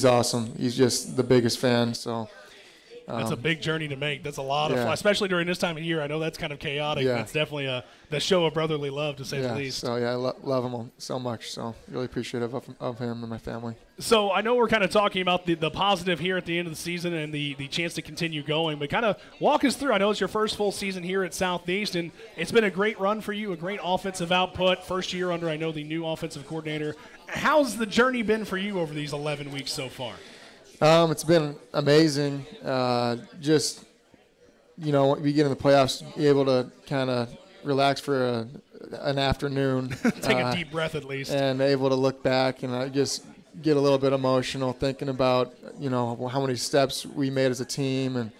Speaker 1: awesome. He's just the biggest fan. So
Speaker 25: that's a big journey to make. That's a lot of fun, especially during this time of year. I know that's kind of chaotic.
Speaker 1: Yeah.
Speaker 25: But it's definitely the show of brotherly love, to say the least.
Speaker 1: So I love him so much. So really appreciative of him and my family.
Speaker 25: So I know we're kind of talking about the positive here at the end of the season and the chance to continue going, but kind of walk us through. I know it's your first full season here at Southeast, and it's been a great run for you, a great offensive output. First year under, I know, the new offensive coordinator. How's the journey been for you over these 11 weeks so far?
Speaker 1: It's been amazing. Just, we get in the playoffs, be able to kind of relax for an afternoon.
Speaker 25: Take a deep breath at least.
Speaker 1: And able to look back and just get a little bit emotional thinking about, how many steps we made as a team. And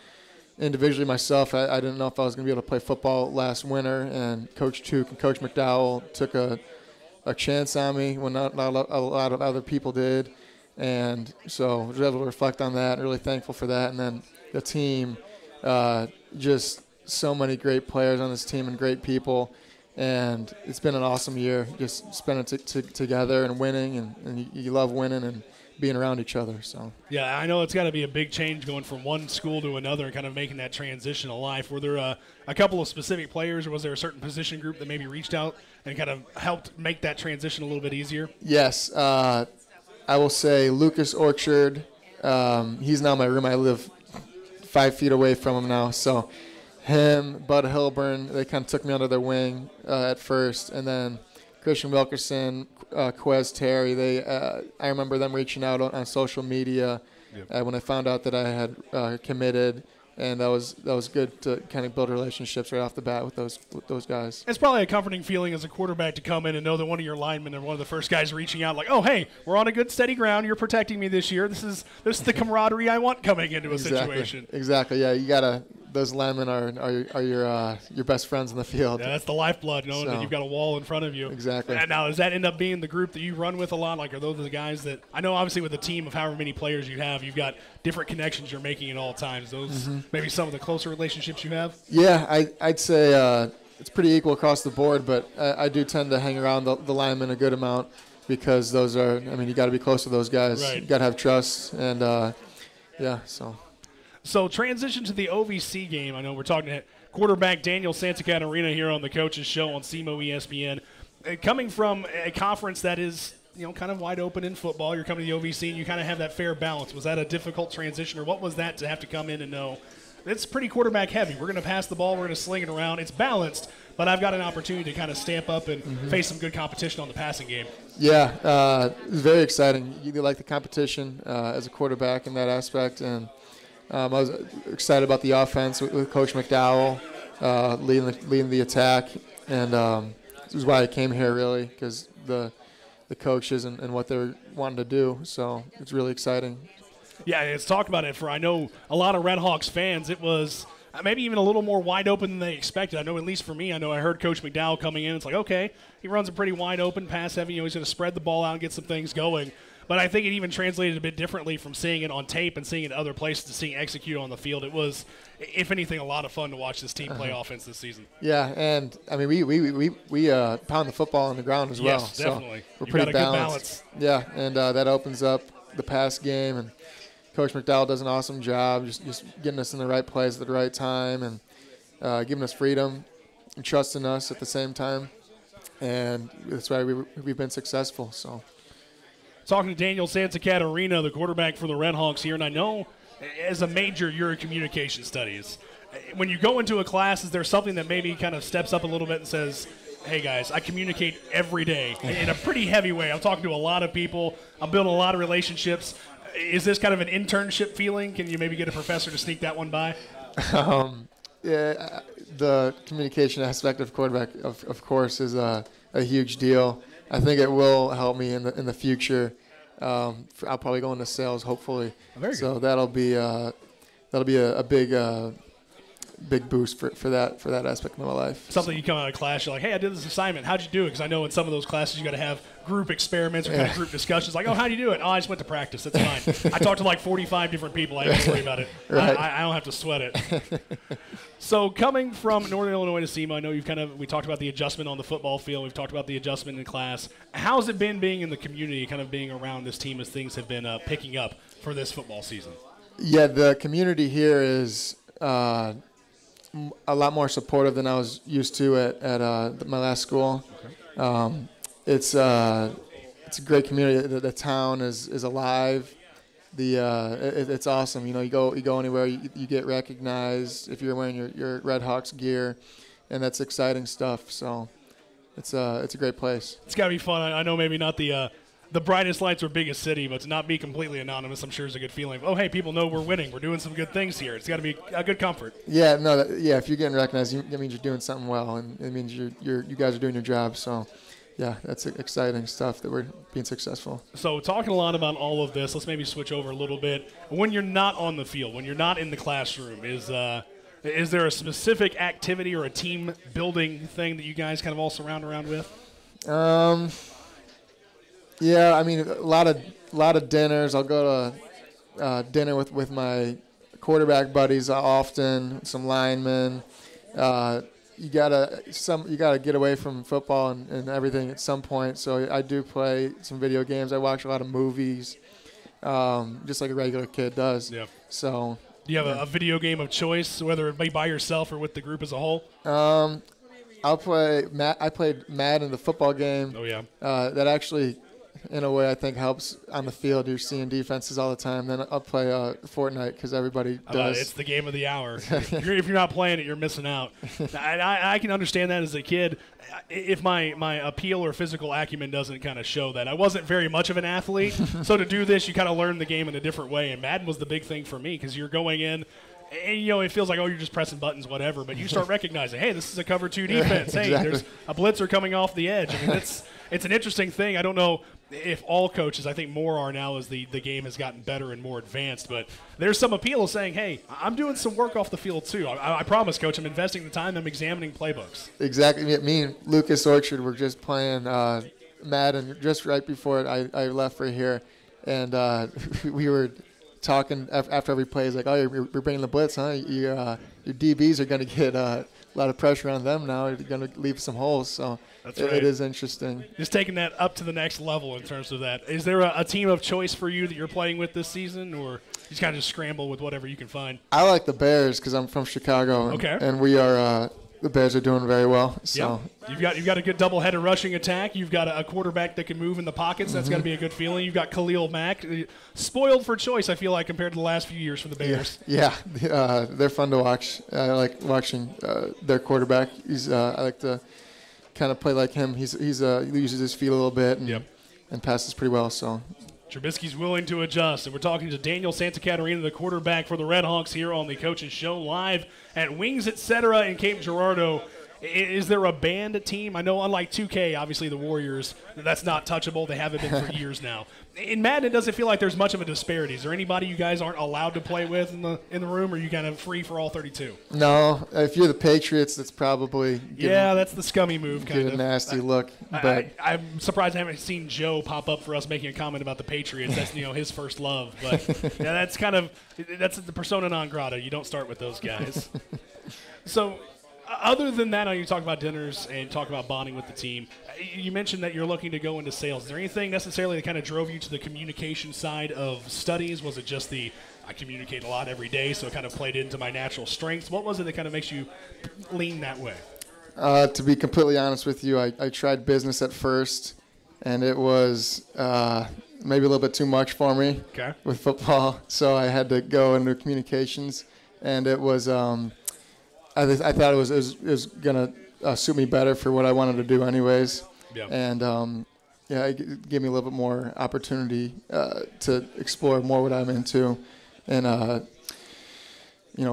Speaker 1: individually myself, I didn't know if I was going to be able to play football last winter. And Coach Tuk and Coach McDowell took a chance on me when not a lot of other people did. And so I was able to reflect on that, really thankful for that. And then the team, just so many great players on this team and great people. And it's been an awesome year, just spending together and winning. And you love winning and being around each other. So
Speaker 25: yeah, I know it's got to be a big change going from one school to another and kind of making that transition of life. Were there a couple of specific players, or was there a certain position group that maybe reached out and kind of helped make that transition a little bit easier?
Speaker 1: Yes. I will say Lucas Orchard, he's now in my room. I live 5 feet away from him now. So him, Bud Hilburn, they kind of took me under their wing at first. And then Christian Wilkerson, Quez Terry, I remember them reaching out on social media when I found out that I had committed. And that was good to kind of build relationships right off the bat with those guys.
Speaker 25: It's probably a comforting feeling as a quarterback to come in and know that one of your linemen and one of the first guys reaching out, like, oh, hey, we're on a good steady ground. You're protecting me this year. This is the camaraderie I want coming into a situation.
Speaker 1: Exactly. Yeah, you gotta those linemen are your best friends in the field.
Speaker 25: Yeah, that's the lifeblood, knowing that you've got a wall in front of you.
Speaker 1: Exactly.
Speaker 25: And now, does that end up being the group that you run with a lot? Like, are those the guys that – I know obviously with a team of however many players you have, you've got different connections you're making at all times. Those maybe some of the closer relationships you have?
Speaker 1: Yeah, I'd say it's pretty equal across the board, but I do tend to hang around the linemen a good amount because those are – I mean, you got to be close to those guys.
Speaker 25: Right.
Speaker 1: You got to have trust, and
Speaker 25: So transition to the OVC game. I know we're talking to quarterback Daniel Santacaterina here on the Coaches Show on SEMO ESPN. Coming from a conference that is, kind of wide open in football, you're coming to the OVC and you kind of have that fair balance. Was that a difficult transition, or what was that to have to come in and know it's pretty quarterback heavy? We're going to pass the ball, we're going to sling it around. It's balanced, but I've got an opportunity to kind of stamp up and face some good competition on the passing game.
Speaker 1: Yeah, it was very exciting. You like the competition as a quarterback in that aspect, and I was excited about the offense with Coach McDowell leading the attack, and this is why I came here really, because the coaches and what they were wanting to do. So it's really exciting.
Speaker 25: Yeah, it's talked about it for, I know, a lot of Red Hawks fans. It was maybe even a little more wide open than they expected. I know, at least for me, I heard Coach McDowell coming in. It's like, okay, he runs a pretty wide open, pass heavy. He's going to spread the ball out and get some things going. But I think it even translated a bit differently from seeing it on tape and seeing it other places to seeing execute on the field. It was, if anything, a lot of fun to watch this team play offense this season.
Speaker 1: Yeah, and I mean we pound the football on the ground as well.
Speaker 25: Yes, definitely.
Speaker 1: So we're
Speaker 25: You've
Speaker 1: pretty
Speaker 25: got a
Speaker 1: balanced.
Speaker 25: good balance.
Speaker 1: Yeah, and that opens up the pass game, and Coach McDowell does an awesome job just getting us in the right place at the right time and giving us freedom and trusting us at the same time, and that's why we've been successful. So.
Speaker 25: Talking to Daniel Santacaterina, the quarterback for the Red Hawks here, and I know as a major you're in communication studies. When you go into a class, is there something that maybe kind of steps up a little bit and says, hey guys, I communicate every day in a pretty heavy way. I'm talking to a lot of people. I'm building a lot of relationships. Is this kind of an internship feeling? Can you maybe get a professor to sneak that one by?
Speaker 1: Yeah, the communication aspect of quarterback, of course, is a huge deal. I think it will help me in the future. I'll probably go into sales, hopefully.
Speaker 25: Very
Speaker 1: so
Speaker 25: good.
Speaker 1: that'll be a big boost for that aspect of my life.
Speaker 25: Something you come out of class, you're like, hey, I did this assignment. How'd you do it? Because I know in some of those classes you got to have group experiments or kind of group discussions. Like, oh, how'd you do it? Oh, I just went to practice. That's fine. I talked to like 45 different people. I don't have to worry about it.
Speaker 1: Right.
Speaker 25: I don't have to sweat it. So coming from Northern Illinois to SEMO, I know we talked about the adjustment on the football field. We've talked about the adjustment in class. How's it been being in the community, kind of being around this team as things have been picking up for this football season? Yeah,
Speaker 1: the community here is a lot more supportive than I was used to at my last school. Okay. It's a great community. The town is alive. It's awesome. You go anywhere, you get recognized if you're wearing your Red Hawks gear, and that's exciting stuff. So it's a great place.
Speaker 25: It's got to be fun. I know maybe not the brightest lights or biggest city, but to not be completely anonymous, I'm sure is a good feeling. Oh, hey, people know we're winning. We're doing some good things here. It's got to be a good comfort.
Speaker 1: Yeah, no, if you're getting recognized, it means you're doing something well, and it means you guys are doing your job. So. Yeah, that's exciting stuff that we're being successful.
Speaker 25: So talking a lot about all of this, let's maybe switch over a little bit. When you're not on the field, when you're not in the classroom, is there a specific activity or a team building thing that you guys kind of all surround around with?
Speaker 1: Yeah, I mean a lot of dinners. I'll go to dinner with my quarterback buddies often, some linemen. You gotta get away from football and everything at some point. So I do play some video games. I watch a lot of movies, just like a regular kid does.
Speaker 25: Yeah.
Speaker 1: So.
Speaker 25: Do you have a video game of choice, whether it be by yourself or with the group as a whole?
Speaker 1: I'll play. I played Madden, the football game.
Speaker 25: Oh yeah.
Speaker 1: That actually, in a way, I think helps on the field. You're seeing defenses all the time. Then I'll play Fortnite because everybody does.
Speaker 25: It's the game of the hour. If you're not playing it, you're missing out. I can understand that as a kid. If my appeal or physical acumen doesn't kind of show that. I wasn't very much of an athlete. So to do this, you kind of learn the game in a different way. And Madden was the big thing for me because you're going in. And, it feels like, you're just pressing buttons, whatever. But you start recognizing, hey, this is a cover 2 defense. Hey,
Speaker 1: exactly.
Speaker 25: There's a blitzer coming off the edge. I mean, it's an interesting thing. I don't know. if all coaches, I think more are now as the game has gotten better and more advanced, but there's some appeal of saying, hey, I'm doing some work off the field too. I promise, Coach, I'm investing the time, I'm examining playbooks.
Speaker 1: Exactly. Me and Lucas Orchard were just playing Madden just right before I left for here, and we were talking after every play. He's like, oh, you're bringing the blitz, huh? Your DBs are going to get a lot of pressure on them now. You're going to leave some holes, so
Speaker 25: That's right.
Speaker 1: It is interesting.
Speaker 25: Just taking that up to the next level in terms of that. Is there a team of choice for you that you're playing with this season, or you just kind of just scramble with whatever you can find?
Speaker 1: I like the Bears because I'm from Chicago, and we are the Bears are doing very well. So
Speaker 25: You've got a good doubleheader rushing attack. You've got a quarterback that can move in the pockets. That's got to be a good feeling. You've got Khalil Mack. Spoiled for choice, I feel like, compared to the last few years for the Bears.
Speaker 1: Yeah, they're fun to watch. I like watching their quarterback. I like to kind of play like him. He uses his feet a little bit and passes pretty well. So
Speaker 25: Trubisky's willing to adjust. And we're talking to Daniel Santa Catarina, the quarterback for the Red Hawks, here on the Coaches Show, live at Wings Etc. in Cape Girardeau. Is there a band team? I know unlike 2K, obviously the Warriors, that's not touchable. They haven't been for years now. In Madden, it doesn't feel like there's much of a disparity. Is there anybody you guys aren't allowed to play with in the room, or are you kind of free for all 32?
Speaker 1: No. If you're the Patriots, that's probably
Speaker 25: that's the scummy move, kind of.
Speaker 1: a nasty look. But
Speaker 25: I'm surprised I haven't seen Joe pop up for us making a comment about the Patriots. That's his first love. But that's the persona non grata. You don't start with those guys. So other than that, you talk about dinners and talk about bonding with the team. You mentioned that you're looking to go into sales. Is there anything necessarily that kind of drove you to the communication side of studies? Was it just I communicate a lot every day, so it kind of played into my natural strengths? What was it that kind of makes you lean that way?
Speaker 1: To be completely honest with you, I tried business at first, and it was maybe a little bit too much for me with football. So I had to go into communications, and it was I thought it was going to suit me better for what I wanted to do anyways.
Speaker 25: Yeah.
Speaker 1: And, it gave me a little bit more opportunity to explore more what I'm into and,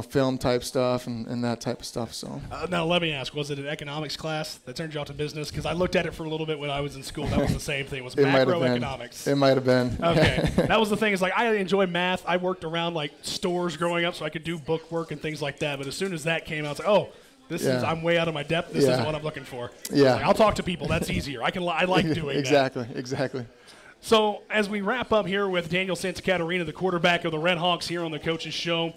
Speaker 1: film type stuff and that type of stuff. So
Speaker 25: now let me ask, was it an economics class that turned you out to business? Because I looked at it for a little bit when I was in school. That was the same thing. It was macroeconomics.
Speaker 1: It might have been.
Speaker 25: Okay. That was the thing. Is I enjoy math. I worked around stores growing up, so I could do book work and things like that. But as soon as that came out, I was like, I'm way out of my depth. This isn't what I'm looking for.
Speaker 1: Yeah.
Speaker 25: I'll talk to people. That's easier. I like doing
Speaker 1: exactly.
Speaker 25: that.
Speaker 1: Exactly.
Speaker 25: So as we wrap up here with Daniel Santa Catarina, the quarterback of the Red Hawks here on the Coaches Show,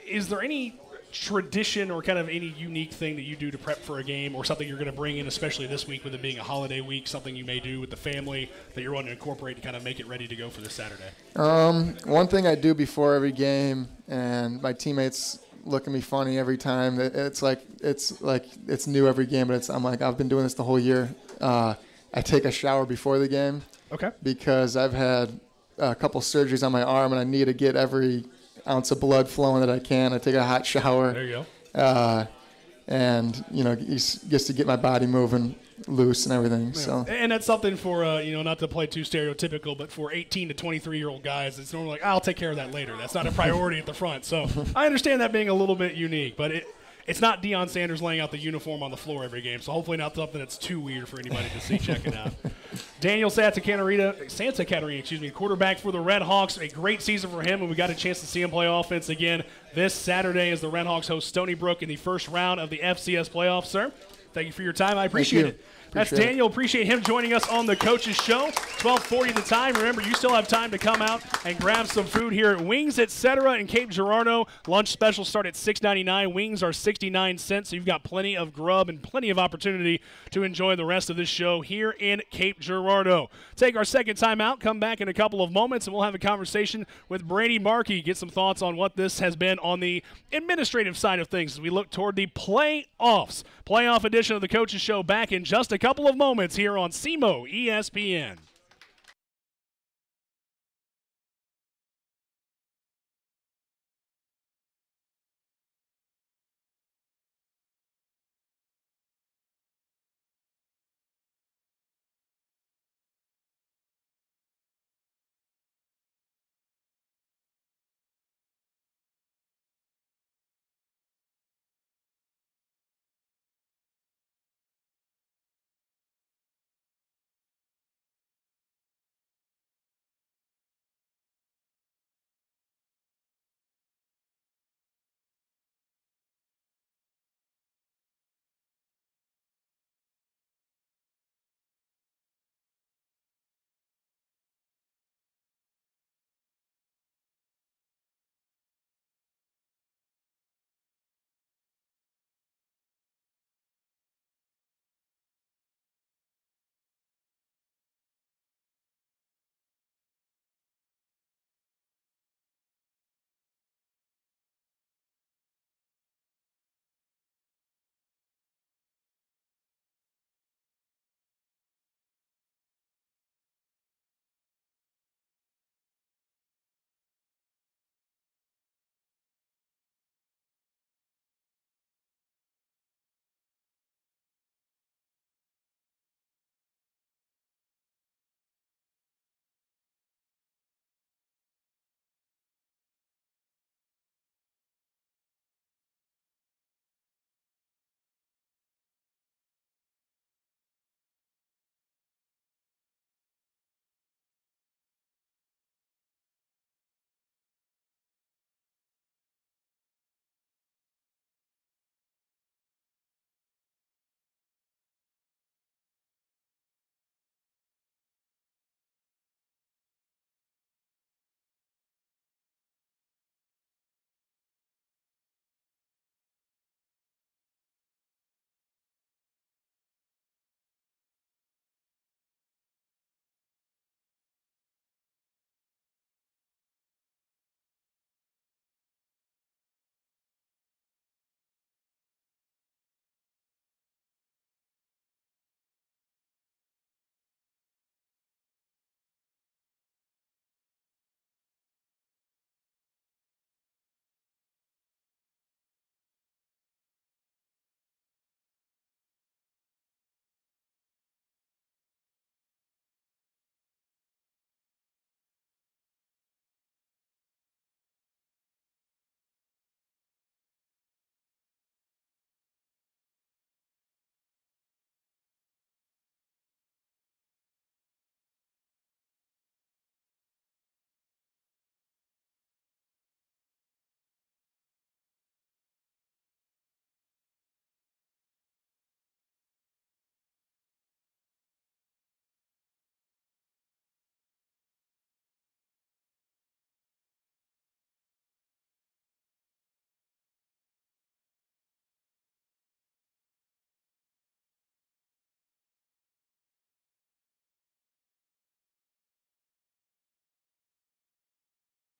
Speaker 25: is there any tradition or kind of any unique thing that you do to prep for a game, or something you're going to bring in, especially this week with it being a holiday week, something you may do with the family that you're wanting to incorporate to kind of make it ready to go for this Saturday?
Speaker 1: One thing I do before every game, and my teammates look at me funny every time. It's like it's new every game, but I'm like, I've been doing this the whole year. I take a shower before the game.
Speaker 25: Okay.
Speaker 1: Because I've had a couple surgeries on my arm, and I need to get every ounce of blood flowing that I can. I take a hot shower.
Speaker 25: There you go.
Speaker 1: And just to get my body moving loose and everything. Yeah. So.
Speaker 25: And that's something for not to play too stereotypical, but for 18 to 23-year-old guys, it's normally like, I'll take care of that later. That's not a priority at the front. So I understand that being a little bit unique, but it's not Deion Sanders laying out the uniform on the floor every game, so hopefully not something that's too weird for anybody to see. Check it out. Daniel Santa Catarina, quarterback for the Red Hawks. A great season for him, and we got a chance to see him play offense again this Saturday as the Red Hawks host Stony Brook in the first round of the FCS playoffs. Sir, thank you for your time. I appreciate it. That's Daniel. Appreciate him joining us on the Coaches Show. 12:40 the time. Remember, you still have time to come out and grab some food here at Wings Etc. in Cape Girardeau. Lunch specials start at $6.99. Wings are 69 cents, so you've got plenty of grub and plenty of opportunity to enjoy the rest of this show here in Cape Girardeau. Take our second time out, come back in a couple of moments, and we'll have a conversation with Brady Markey, get some thoughts on what this has been on the administrative side of things as we look toward the playoffs. Playoff edition of the Coaches Show back in just a couple of moments here on SEMO ESPN.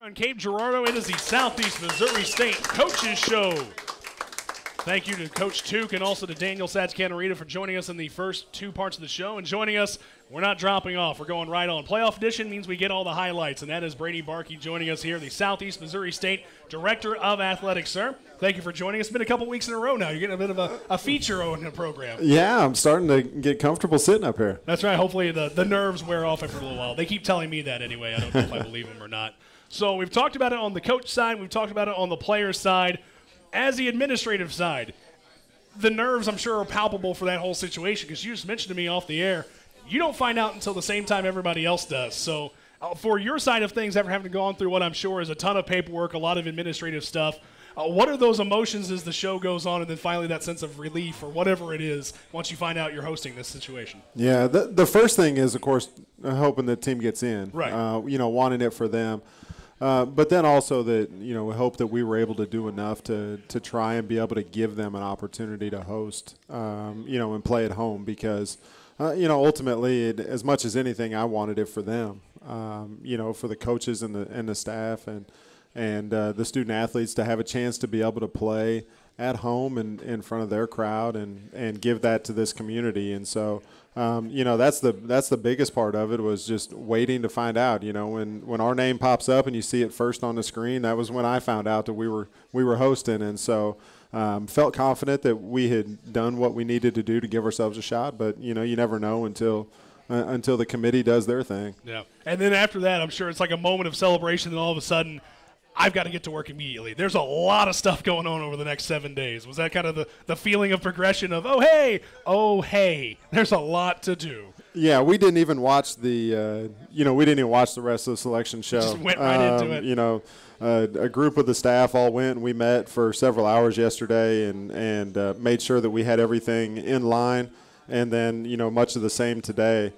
Speaker 25: On Cape Girardeau, it is the Southeast Missouri State Coaches Show. Thank you to Coach Tuke and also to Daniel Satz-Canarita for joining us in the first two parts of the show. And joining us, we're not dropping off. We're going right on. Playoff edition means we get all the highlights, and that is Brady Barkey joining us here, the Southeast Missouri State Director of Athletics. Sir, thank you for joining us. It's been a couple weeks in a row now. You're getting a bit of a feature on the program.
Speaker 2: Yeah, I'm starting to get comfortable sitting up here.
Speaker 25: That's right. Hopefully the nerves wear off after a little while. They keep telling me that anyway. I don't know if I believe them or not. So we've talked about it on the coach side. We've talked about it on the player side. As the administrative side, the nerves, I'm sure, are palpable for that whole situation because you just mentioned to me off the air, you don't find out until the same time everybody else does. So for your side of things, after having gone through what I'm sure is a ton of paperwork, a lot of administrative stuff, what are those emotions as the show goes on and then finally that sense of relief or whatever it is once you find out you're hosting this situation?
Speaker 2: Yeah, the first thing is, of course, hoping the team gets in.
Speaker 25: Right.
Speaker 2: Wanting it for them. But then also that, we hope that we were able to do enough to try and be able to give them an opportunity to host, and play at home because, ultimately, as much as anything, I wanted it for them, for the coaches and the staff and the student athletes to have a chance to be able to play at home and in front of their crowd and give that to this community. And so, that's the biggest part of it was just waiting to find out. When our name pops up and you see it first on the screen, that was when I found out that we were hosting. And so felt confident that we had done what we needed to do to give ourselves a shot. But, you never know until the committee does their thing.
Speaker 25: Yeah. And then after that, I'm sure it's like a moment of celebration and all of a sudden – I've got to get to work immediately. There's a lot of stuff going on over the next 7 days. Was that kind of the feeling of progression of, oh, hey, there's a lot to do?
Speaker 2: Yeah, we didn't even watch the rest of the selection show.
Speaker 25: Just went right into it.
Speaker 2: A group of the staff all went and we met for several hours yesterday and made sure that we had everything in line. And then, much of the same today.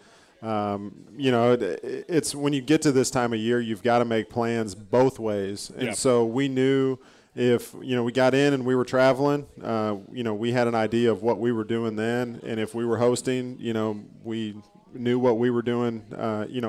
Speaker 2: It's when you get to this time of year, you've got to make plans both ways. And so we knew if, we got in and we were traveling, we had an idea of what we were doing then. And if we were hosting, we knew what we were doing,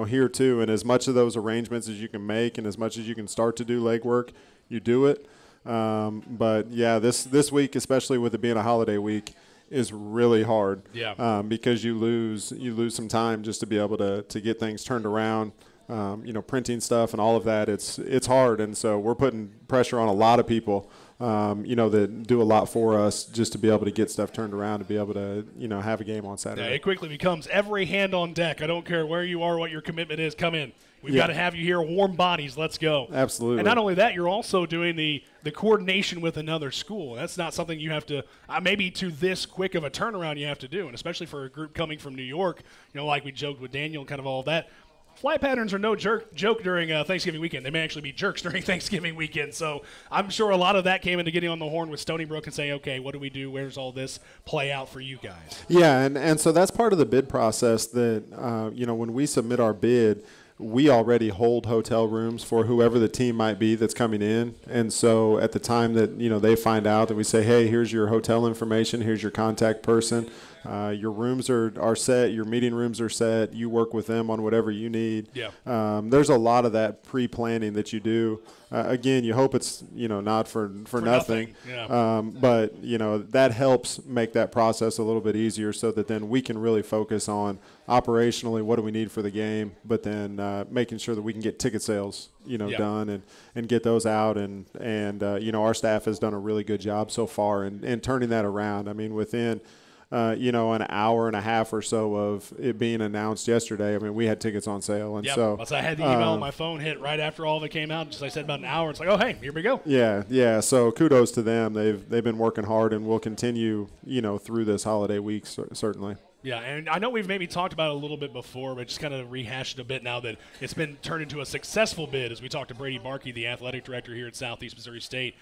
Speaker 2: here too. And as much of those arrangements as you can make and as much as you can start to do legwork, you do it. But yeah, this week, especially with it being a holiday week, is really hard.
Speaker 25: Yeah.
Speaker 2: Because you lose some time just to be able to get things turned around. Printing stuff and all of that. It's hard, and so we're putting pressure on a lot of people. That do a lot for us just to be able to get stuff turned around to be able to have a game on Saturday.
Speaker 25: Yeah, it quickly becomes every hand on deck. I don't care where you are, what your commitment is. Come in. We've got to have you here. Warm bodies. Let's go.
Speaker 2: Absolutely.
Speaker 25: And not only that, you're also doing the coordination with another school. That's not something you have to maybe to this quick of a turnaround you have to do, and especially for a group coming from New York, like we joked with Daniel and kind of all of that. Flight patterns are no joke during Thanksgiving weekend. They may actually be jerks during Thanksgiving weekend. So I'm sure a lot of that came into getting on the horn with Stony Brook and saying, okay, what do we do? Where's all this play out for you guys?
Speaker 2: Yeah, and so that's part of the bid process that, when we submit our bid, we already hold hotel rooms for whoever the team might be that's coming in. And so at the time that, they find out that we say, hey, here's your hotel information, here's your contact person. Your rooms are set. Your meeting rooms are set. You work with them on whatever you need.
Speaker 25: Yeah.
Speaker 2: There's a lot of that pre-planning that you do. Again, you hope it's not for nothing.
Speaker 25: Yeah.
Speaker 2: But that helps make that process a little bit easier, so that then we can really focus on operationally what do we need for the game, but then making sure that we can get ticket sales done and get those out and our staff has done a really good job so far in turning that around. I mean, within an hour and a half or so of it being announced yesterday, I mean, we had tickets on sale. And so
Speaker 25: I had the email on my phone hit right after all of it came out. Just like I said, about an hour. It's like, oh, hey, here we go.
Speaker 2: Yeah. So kudos to them. They've been working hard and will continue, through this holiday week, certainly.
Speaker 25: Yeah, and I know we've maybe talked about it a little bit before, but just kind of rehashed it a bit now that it's been turned into a successful bid as we talked to Brady Barkey, the athletic director here at Southeast Missouri State.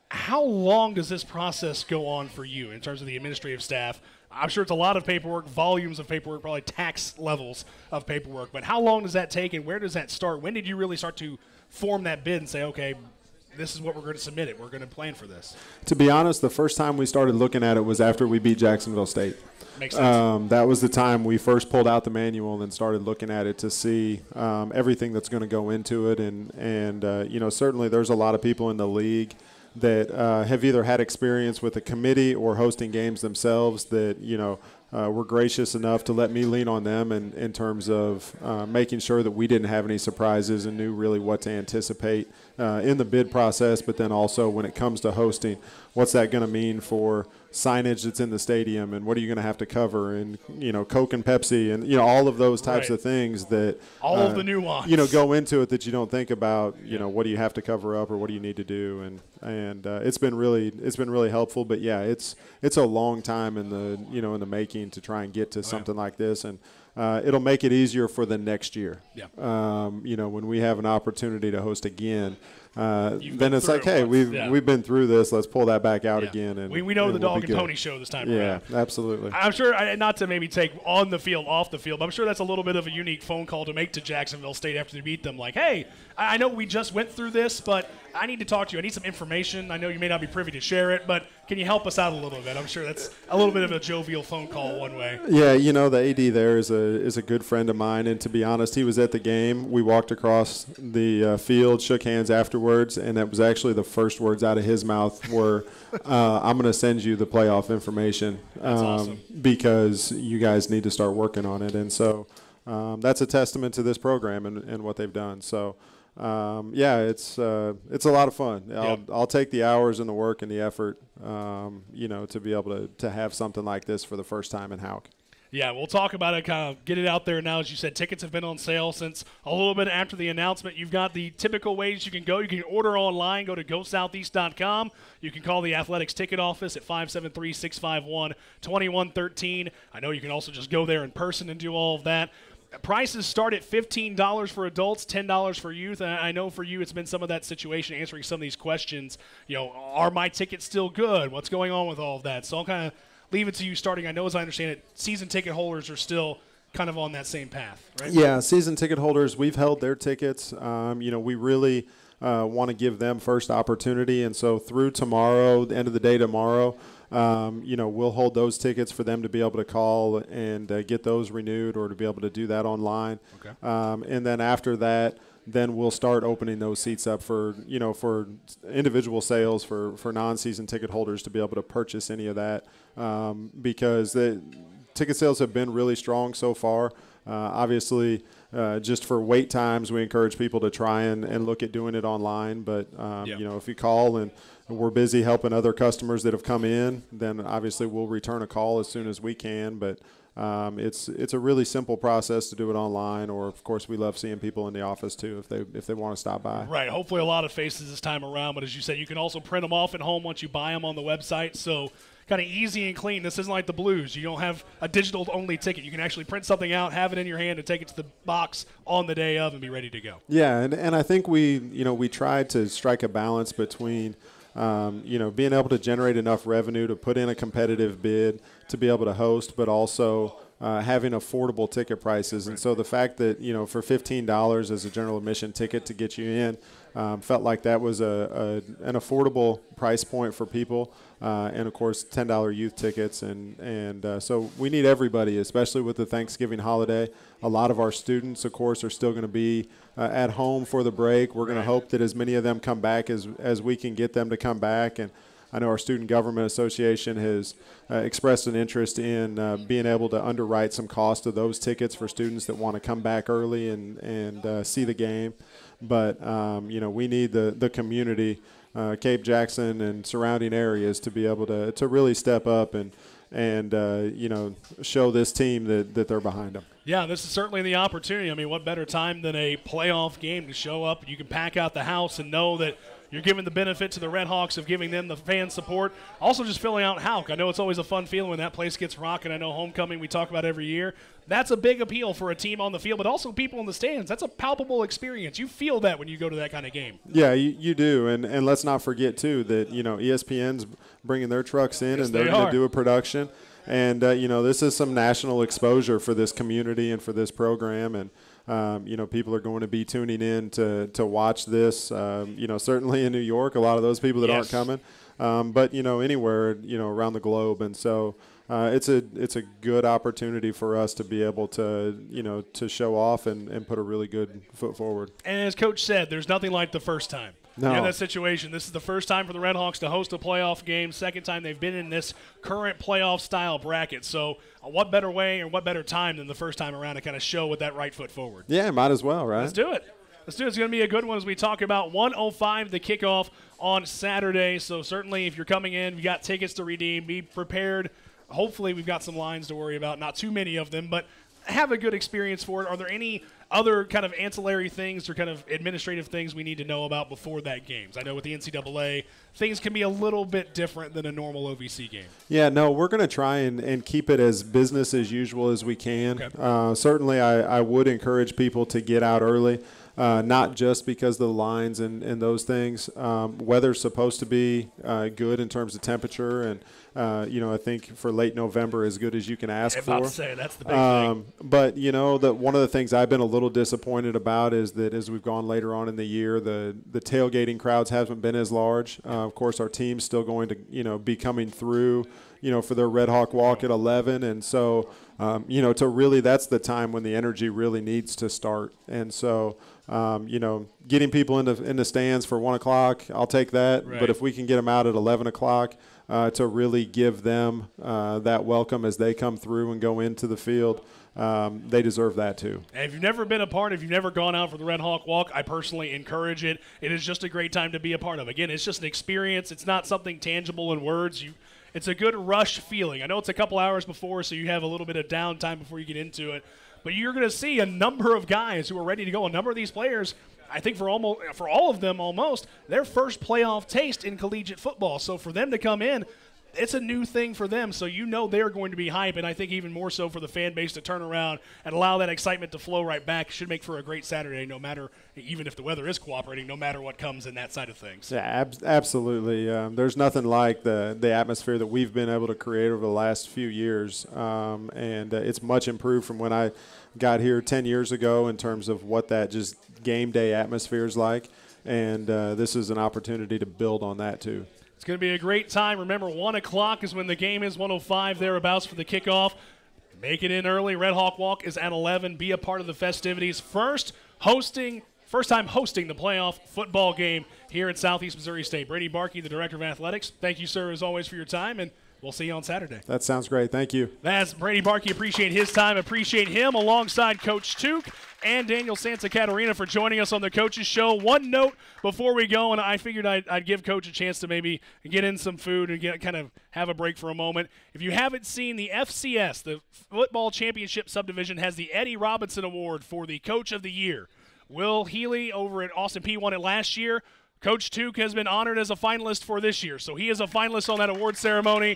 Speaker 25: How long does this process go on for you in terms of the administrative staff? I'm sure it's a lot of paperwork, volumes of paperwork, probably tax levels of paperwork, but how long does that take and where does that start? When did you really start to form that bid and say, okay, this is what we're going to submit it. We're going to plan for this.
Speaker 2: To be honest, the first time we started looking at it was after we beat Jacksonville State.
Speaker 25: Makes sense.
Speaker 2: That was the time we first pulled out the manual and started looking at it to see everything that's going to go into it. And certainly there's a lot of people in the league that have either had experience with the committee or hosting games themselves that, were gracious enough to let me lean on them in terms of making sure that we didn't have any surprises and knew really what to anticipate in the bid process, but then also when it comes to hosting, what's that going to mean for signage that's in the stadium and what are you going to have to cover and, Coke and Pepsi and, all of those types of things that
Speaker 25: all of the nuance,
Speaker 2: go into it that you don't think about, what do you have to cover up or what do you need to do. And it's been really helpful, but yeah, it's a long time in the, in the making to try and get to something like this. And it'll make it easier for the next year.
Speaker 25: Yeah.
Speaker 2: When we have an opportunity to host again, then it's like, hey, we've been through this. Let's pull that back out again. And
Speaker 25: we know the dog and pony show this time around.
Speaker 2: Yeah, absolutely.
Speaker 25: I'm sure, not to maybe take on the field, off the field, but I'm sure that's a little bit of a unique phone call to make to Jacksonville State after they beat them. Like, hey, I know we just went through this, but I need to talk to you. I need some information. I know you may not be privy to share it, but can you help us out a little bit? I'm sure that's a little bit of a jovial phone call one way.
Speaker 2: Yeah, the AD there is a good friend of mine, and to be honest, he was at the game. We walked across the field, shook hands afterwards, and that was actually the first words out of his mouth were, I'm going to send you the playoff information
Speaker 25: awesome.
Speaker 2: Because you guys need to start working on it. And so that's a testament to this program and what they've done. So, it's a lot of fun. I'll take the hours and the work and the effort, to be able to have something like this for the first time in Houck.
Speaker 25: Yeah, we'll talk about it, kind of get it out there now. As you said, tickets have been on sale since a little bit after the announcement. You've got the typical ways you can go. You can order online, go to GoSoutheast.com. You can call the Athletics ticket office at 573-651-2113. I know you can also just go there in person and do all of that. Prices start at $15 for adults, $10 for youth. And I know for you it's been some of that situation answering some of these questions. Are my tickets still good? What's going on with all of that? So I'll kind of leave it to you starting. I know, as I understand it, season ticket holders are still kind of on that same path, right?
Speaker 2: Yeah, season ticket holders, we've held their tickets. We really want to give them first opportunity. And so through tomorrow, the end of the day tomorrow, we'll hold those tickets for them to be able to call and get those renewed or to be able to do that online.
Speaker 25: Okay.
Speaker 2: And then after that, then we'll start opening those seats up for individual sales for non-season ticket holders to be able to purchase any of that because the ticket sales have been really strong so far. Obviously, just for wait times, we encourage people to try and look at doing it online. But, if you call and we're busy helping other customers that have come in, then obviously we'll return a call as soon as we can. But it's a really simple process to do it online, or of course we love seeing people in the office too if they want to stop by.
Speaker 25: Right. Hopefully a lot of faces this time around, but as you said, you can also print them off at home once you buy them on the website. So kind of easy and clean. This isn't like the Blues. You don't have a digital-only ticket. You can actually print something out, have it in your hand, and take it to the box on the day of and be ready to go.
Speaker 2: Yeah, and I think we tried to strike a balance between being able to generate enough revenue to put in a competitive bid to be able to host, but also having affordable ticket prices. And so the fact that, for $15 as a general admission ticket to get you in, felt like that was an affordable price point for people. And, of course, $10 youth tickets. And so we need everybody, especially with the Thanksgiving holiday. A lot of our students, of course, are still going to be at home for the break. We're going to hope that as many of them come back as we can get them to come back. And I know our Student Government Association has expressed an interest in being able to underwrite some cost of those tickets for students that want to come back early and see the game. But, we need the community, Cape Jackson and surrounding areas to be able to really step up and show this team that they're behind them.
Speaker 25: Yeah, this is certainly the opportunity. I mean, what better time than a playoff game to show up? You can pack out the house and know that you're giving the benefit to the Red Hawks of giving them the fan support. Also just filling out Houck. I know it's always a fun feeling when that place gets rocking. I know homecoming we talk about every year. That's a big appeal for a team on the field, but also people in the stands. That's a palpable experience. You feel that when you go to that kind of game.
Speaker 2: Yeah, you do. And let's not forget, too, that, ESPN's bringing their trucks in,
Speaker 25: yes,
Speaker 2: and they're going to do a production. And, this is some national exposure for this community and for this program. And, people are going to be tuning in to watch this. Certainly in New York, a lot of those people that aren't coming, but anywhere around the globe, and so it's a good opportunity for us to be able to to show off and put a really good foot forward.
Speaker 25: And as Coach said, there's nothing like the first time.
Speaker 2: No.
Speaker 25: In that situation, this is the first time for the Redhawks to host a playoff game, second time they've been in this current playoff-style bracket. So what better way or what better time than the first time around to kind of show with that right foot forward?
Speaker 2: Yeah, might as well, right?
Speaker 25: Let's do it. It's going to be a good one as we talk about 1:05 the kickoff on Saturday. So certainly if you're coming in, you got tickets to redeem, be prepared. Hopefully we've got some lines to worry about, not too many of them, but have a good experience for it. Are there any other kind of ancillary things or kind of administrative things we need to know about before that game? I know with the NCAA, things can be a little bit different than a normal OVC game.
Speaker 2: Yeah, no, we're going to try and keep it as business as usual as we can. Okay. Certainly I would encourage people to get out early. Not just because of the lines and those things. Weather's supposed to be good in terms of temperature, and I think for late November as good as you can ask for.
Speaker 25: I'm about to say, that's the big thing.
Speaker 2: But one of the things I've been a little disappointed about is that as we've gone later on in the year, the tailgating crowds haven't been as large. Of course, our team's still going to be coming through, for their Red Hawk Walk at 11, and so to really that's the time when the energy really needs to start, and so. Getting people in the stands for 1 o'clock, I'll take that. Right. But if we can get them out at 11 o'clock to really give them that welcome as they come through and go into the field, they deserve that too.
Speaker 25: And if you've never been a part, if you've never gone out for the Red Hawk Walk, I personally encourage it. It is just a great time to be a part of. Again, it's just an experience. It's not something tangible in words. It's a good rush feeling. I know it's a couple hours before, so you have a little bit of downtime before you get into it. But you're going to see a number of guys who are ready to go. A number of these players, I think for all of them almost, their first playoff taste in collegiate football. So for them to come in, it's a new thing for them. So they're going to be hype, and I think even more so for the fan base to turn around and allow that excitement to flow right back. Should make for a great Saturday, no matter, even if the weather is cooperating, no matter what comes in that side of things.
Speaker 2: Yeah, absolutely. There's nothing like the atmosphere that we've been able to create over the last few years, and it's much improved from when I got here 10 years ago in terms of what that just game day atmosphere is like, and this is an opportunity to build on that too.
Speaker 25: It's going to be a great time. Remember, 1 o'clock is when the game is, 1:05 thereabouts for the kickoff. Make it in early. Red Hawk Walk is at 11. Be a part of the festivities. First time hosting the playoff football game here at Southeast Missouri State. Brady Barkey, the Director of Athletics. Thank you, sir, as always, for your time, and we'll see you on Saturday.
Speaker 2: That sounds great. Thank you.
Speaker 25: That's Brady Barkey. Appreciate his time. Appreciate him alongside Coach Tuke and Daniel Santacaterina for joining us on the Coaches Show. One note before we go, and I figured I'd give Coach a chance to maybe get in some food and kind of have a break for a moment. If you haven't seen, the FCS, the Football Championship Subdivision, has the Eddie Robinson Award for the Coach of the Year. Will Healy over at Austin P won it last year. Coach Tuke has been honored as a finalist for this year, so he is a finalist on that award ceremony.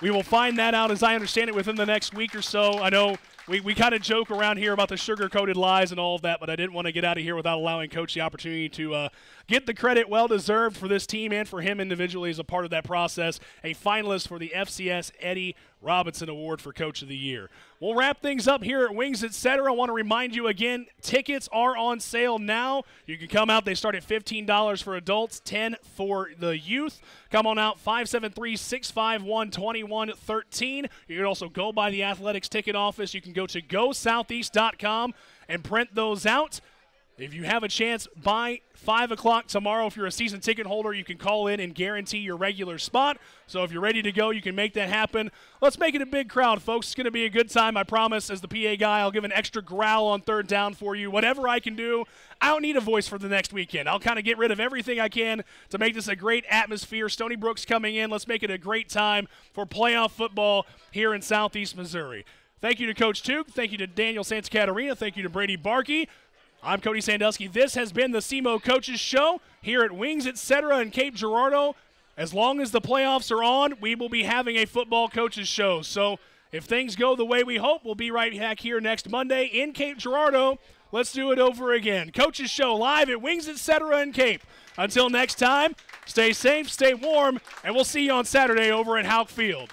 Speaker 25: We will find that out, as I understand it, within the next week or so. I know we kind of joke around here about the sugar-coated lies and all of that, but I didn't want to get out of here without allowing Coach the opportunity to get the credit well-deserved for this team and for him individually as a part of that process. A finalist for the FCS Eddie Robinson Award for Coach of the Year. We'll wrap things up here at Wings Etc. I want to remind you again, tickets are on sale now. You can come out. They start at $15 for adults, $10 for the youth. Come on out, 573-651-2113. You can also go by the athletics ticket office. You can go to GoSoutheast.com and print those out. If you have a chance, by 5 o'clock tomorrow, if you're a season ticket holder, you can call in and guarantee your regular spot. So if you're ready to go, you can make that happen. Let's make it a big crowd, folks. It's going to be a good time, I promise. As the PA guy, I'll give an extra growl on third down for you. Whatever I can do, I don't need a voice for the next weekend. I'll kind of get rid of everything I can to make this a great atmosphere. Stony Brook's coming in. Let's make it a great time for playoff football here in Southeast Missouri. Thank you to Coach Tuke. Thank you to Daniel Santacaterina. Thank you to Brady Barkey. I'm Cody Sandusky. This has been the SEMO Coaches Show here at Wings Etc. in Cape Girardeau. As long as the playoffs are on, we will be having a football coaches show. So if things go the way we hope, we'll be right back here next Monday in Cape Girardeau. Let's do it over again. Coaches Show live at Wings Etc. in Cape. Until next time, stay safe, stay warm, and we'll see you on Saturday over at Houck Field.